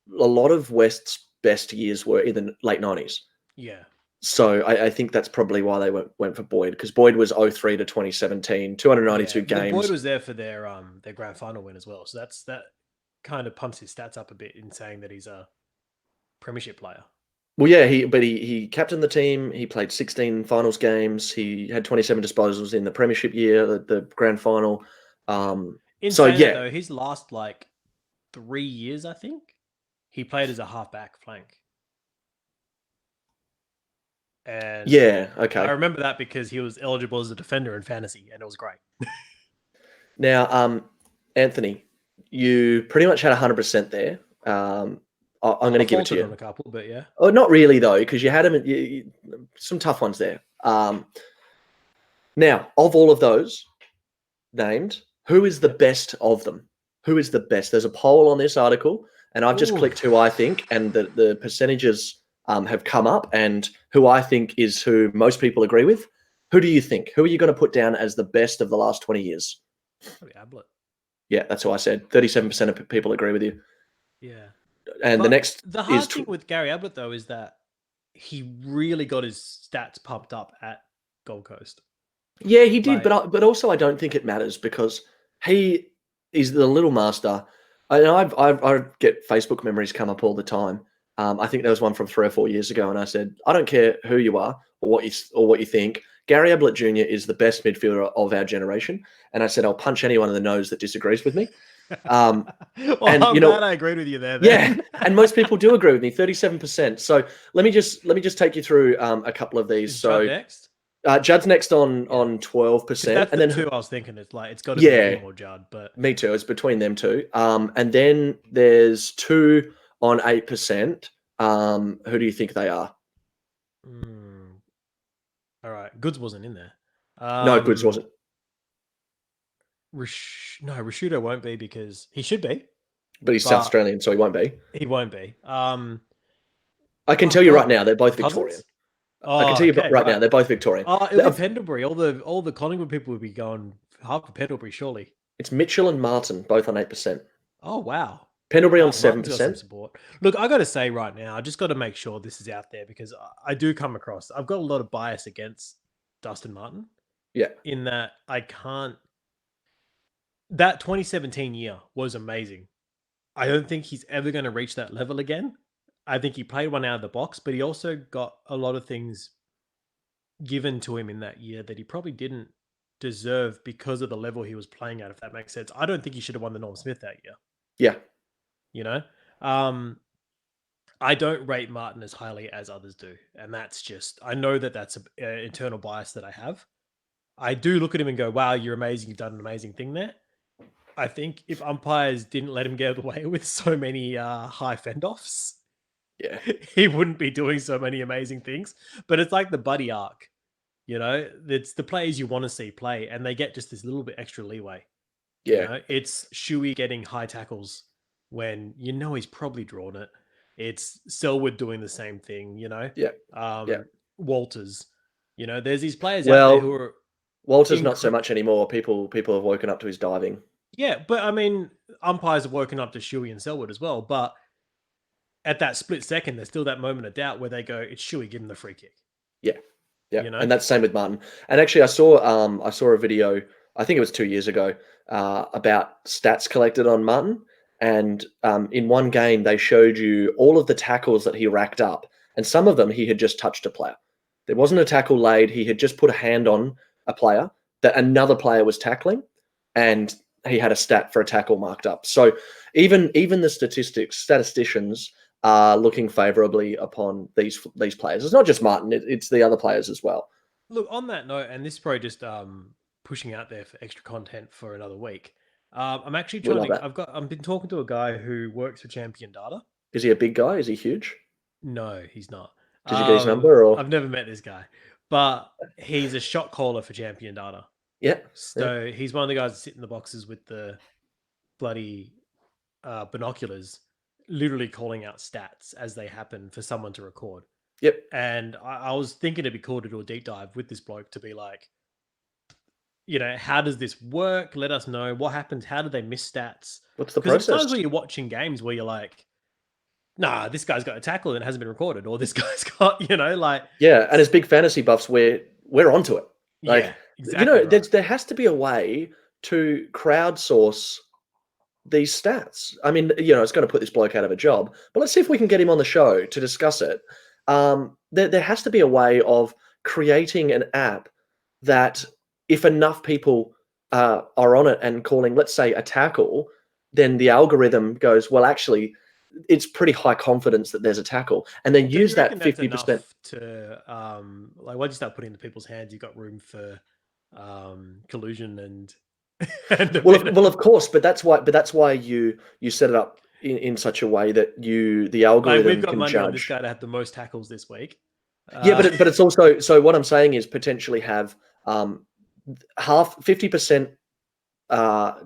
lot of West's best years were in the late 90s. Yeah. So I think that's probably why they went for Boyd, because Boyd was 03 to 2017, 292 games. Boyd was there for their grand final win as well. So that kind of pumps his stats up a bit in saying that he's a premiership player. Well, yeah, he captained the team. He played 16 finals games. He had 27 disposals in the premiership year, the grand final. Though, his last 3 years, I think, he played as a halfback flank. And yeah, okay. I remember that because he was eligible as a defender in fantasy, and it was great. Now, Anthony, you pretty much had 100% there. I'm going to give it to you. On a couple, but yeah. Oh, not really though, because you had them. Some tough ones there. Now, of all of those named, who is the best of them? Who is the best? There's a poll on this article, and I've just clicked who I think, and the percentages have come up, and who I think is who most people agree with. Who do you think? Who are you going to put down as the best of the last 20 years? Probably Ablett. Yeah, that's what I said. 37% of people agree with you. Yeah. And the hard thing with Gary Ablett, though, is that he really got his stats pumped up at Gold Coast. Yeah, he did, but also I don't think it matters because he is the little master. I get Facebook memories come up all the time. I think there was one from 3 or 4 years ago, and I said, I don't care who you are or what you think. Gary Ablett Jr. is the best midfielder of our generation, and I said I'll punch anyone in the nose that disagrees with me. I'm glad I agreed with you there. Then. Yeah, and most people do agree with me, 37%. So let me just take you through a couple of these. Judd next? Judd's next on 12%. That's and then two I was thinking. It's got to be him or Judd, but me too. It's between them two. And then there's 2 on 8%. Who do you think they are? All right, Goods wasn't in there. No, Goods wasn't. Rashudo won't be because he should be. But he's South Australian, so he won't be. He won't be. I can tell you right now, they're both Victorian. I can tell you right now, they're both Victorian. Oh, it'll be Pendlebury. All the Collingwood people would be going half for Pendlebury, surely. It's Mitchell and Martin, both on 8%. Oh, wow. Pendlebury on 7%. Support. Look, I got to say right now, I just got to make sure this is out there because I do come across, I've got a lot of bias against Dustin Martin. Yeah. In that I can't, that 2017 year was amazing. I don't think he's ever going to reach that level again. I think he played one out of the box, but he also got a lot of things given to him in that year that he probably didn't deserve because of the level he was playing at, if that makes sense. I don't think he should have won the Norm Smith that year. Yeah. You know? I don't rate Martin as highly as others do. And that's just, I know that that's an internal bias that I have. I do look at him and go, wow, you're amazing. You've done an amazing thing there. I think if umpires didn't let him get away with so many high fend-offs, Yeah. he wouldn't be doing so many amazing things. But it's like the buddy arc, you know, it's the players you want to see play, and they get just this little bit extra leeway. You Yeah. know, it's Shuey getting high tackles when you know he's probably drawn it. It's Selwood doing the same thing, you know. Yeah. Yeah. Walters, you know, there's these players out there who Well, are Walter's not so much anymore. People have woken up to his diving. yeah, but I mean, umpires have woken up to Shuey and Selwood as well. But at that split second, there's still that moment of doubt where they go, "It's Shuey, give him the free kick." Yeah. Yeah. You know, And that's the same with Martin. And actually, I saw a video. I think it was 2 years ago about stats collected on Martin. And in one game, they showed you all of the tackles that he racked up, and some of them he had just touched a player. There wasn't a tackle laid. He had just put a hand on a player that another player was tackling, and he had a stat for a tackle marked up. So even the statisticians are looking favourably upon these players. It's not just Martin; it's the other players as well. look, on that note, and this is probably just pushing out there for extra content for another week. I'm actually We love trying to. that. I've been talking to a guy who works for Champion Data. Is he a big guy? Is he huge? No, he's not. Did you get his number? Or I've never met this guy, but he's a shot caller for Champion Data. yeah, So he's one of the guys that sit in the boxes with the bloody binoculars, literally calling out stats as they happen for someone to record. yep. And I was thinking it'd be cool to do a deep dive with this bloke to be like, you know, how does this work? Let us know what happens. How do they miss stats? What's the Because process? sometimes when you're watching games where you're like, nah, this guy's got a tackle and it hasn't been recorded, or this guy's got, you know, like Yeah, and as big fantasy buffs, we're onto it. Like, yeah, exactly. you know, there has to be a way to crowdsource these stats. I mean, you know, it's going to put this bloke out of a job, but let's see if we can get him on the show to discuss it. There has to be a way of creating an app that, if enough people are on it and calling, let's say, a tackle, then the algorithm goes, well, actually, it's pretty high confidence that there's a tackle, and then use that 50% to like once you start putting it into people's hands, you've got room for collusion and well, of course, but that's why you set it up in such a way that the algorithm we've got can money judge. on this guy to have the most tackles this week. Yeah, but it's also, so what I'm saying is potentially have 50%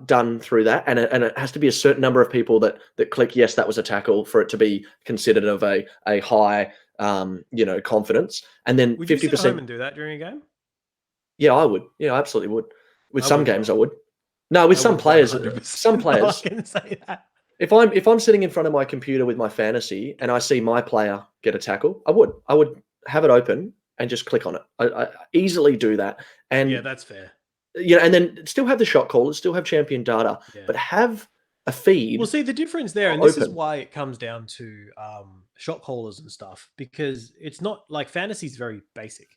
done through that, and it has to be a certain number of people that click yes, that was a tackle, for it to be considered of a high you know, confidence. And then 50%. Would you sit at home and do that during a game? Yeah, I would. Yeah, I absolutely would. With some games, I would. No, with some would players, 100%. some players. I can say that. If I'm sitting in front of my computer with my fantasy and I see my player get a tackle, I would have it open and just click on it. I easily do that. And yeah, that's fair. You know, and then still have the shot callers, still have champion data, but have a feed. Well, see the difference there, and this is why it comes down to shot callers and stuff, because it's not like fantasy is very basic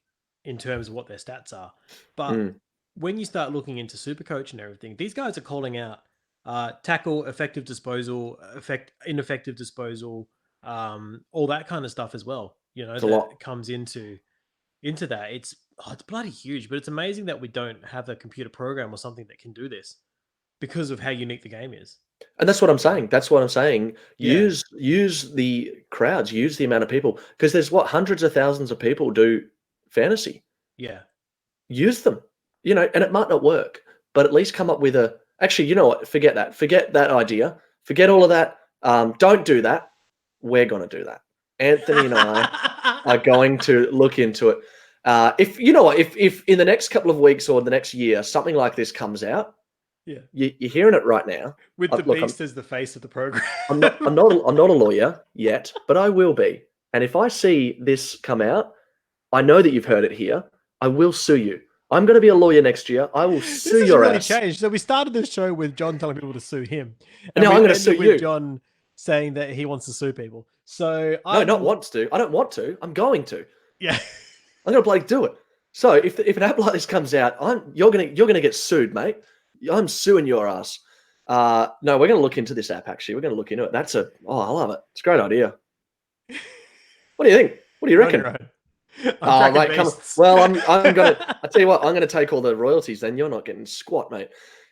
in terms of what their stats are, but when you start looking into Supercoach and everything, these guys are calling out tackle, effective disposal, ineffective disposal, all that kind of stuff as well. You know, that comes into that. It's bloody huge, but it's amazing that we don't have a computer program or something that can do this because of how unique the game is. And that's what I'm saying. Yeah. Use the crowds, use the amount of people, because there's hundreds of thousands of people do fantasy. Yeah. Use them, you know, and it might not work, but at least come up with actually, you know what? Forget that idea. Forget all of that. Don't do that. We're going to do that. Anthony and I are going to look into it. If you know what, if in the next couple of weeks or the next year, something like this comes out, yeah, you're hearing it right now. With the beast as the face of the program. I'm not a lawyer yet, but I will be. And if I see this come out, I know that you've heard it here. I will sue you. I'm going to be a lawyer next year. I will sue your ass. Changed. So we started this show with John telling people to sue him. And now I'm going to sue you. John saying that he wants to sue people. So not wants to. I don't want to. I'm going to. Yeah. I'm going to bloody do it. So if an app like this comes out, you're gonna get sued, mate. I'm suing your ass. No, we're going to look into this app. Actually, we're going to look into it. I love it. It's a great idea. What do you think? What do you reckon? Oh, mate, come on. Well, I'm gonna. I tell you what, I'm gonna take all the royalties. Then you're not getting squat, mate.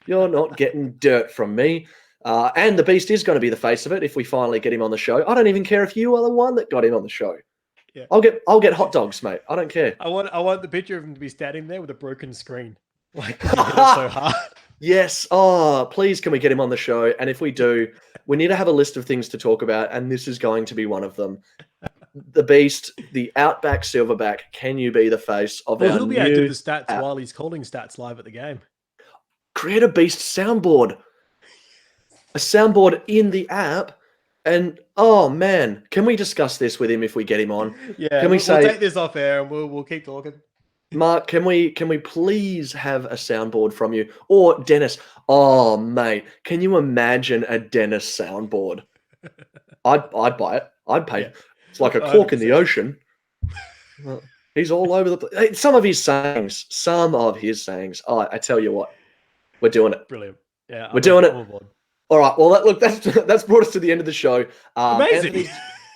You're not getting dirt from me. And the Beast is going to be the face of it if we finally get him on the show. I don't even care if you are the one that got him on the show. Yeah. I'll get hot dogs, mate. I don't care. I want the picture of him to be standing there with a broken screen. Like, he hit it so hard. Yes. Oh, please, can we get him on the show? And if we do, we need to have a list of things to talk about, and this is going to be one of them. The Beast, the Outback Silverback. Can you be the face of our He'll be able to new do the stats app? while he's calling stats live at the game. Create a Beast soundboard. A soundboard in the app. And, oh, man, can we discuss this with him if we get him on? Yeah, Can we we'll say, take this off air and we'll keep talking. Mark, can we please have a soundboard from you? Or Dennis? Oh, mate, can you imagine a Dennis soundboard? I'd buy it. I'd pay. Yeah. It's like a cork in the 100%. ocean. He's all over the place. Some of his sayings. Oh, I tell you what, we're doing it. Brilliant. Yeah, We're doing it. I'm on board. All right. Well, look, that's brought us to the end of the show. Amazing.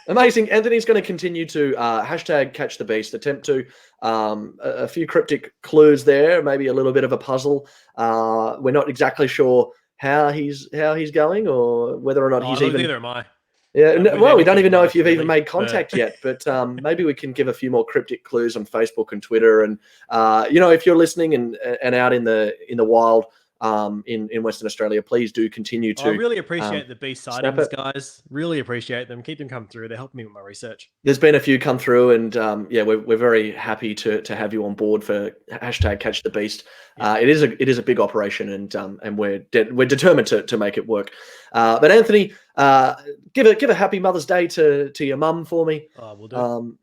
Amazing. Anthony's going to continue to hashtag catch the beast, attempt to a few cryptic clues there, maybe a little bit of a puzzle. We're not exactly sure how he's going or whether or not he's even. Neither am I. Yeah. Well, we don't even know if you've really, even made contact yet, but maybe we can give a few more cryptic clues on Facebook and Twitter. And if you're listening and out in the wild. In Western Australia, please do continue to. I really appreciate the Beast sightings, guys. Really appreciate them. Keep them coming through. They're helping me with my research. There's been a few come through, and we're very happy to have you on board for hashtag Catch the Beast. Yeah. It is a big operation, and we're determined to make it work. But Anthony, give a happy Mother's Day to your mum for me. Oh, we'll do.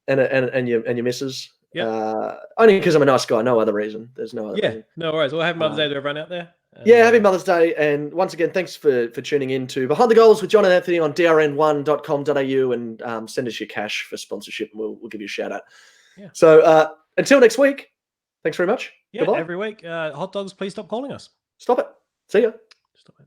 And your missus. Yeah. Only because I'm a nice guy, no other reason. There's no other reason. No worries. Well, happy Mother's Day to everyone out there. Happy Mother's Day. And once again, thanks for tuning in to Behind the Goals with John and Anthony on drn1.com.au, and send us your cash for sponsorship, and we'll give you a shout out. Yeah. So until next week, thanks very much. Yeah, Goodbye. every week. Hot dogs, please stop calling us. Stop it. See ya. Stop it.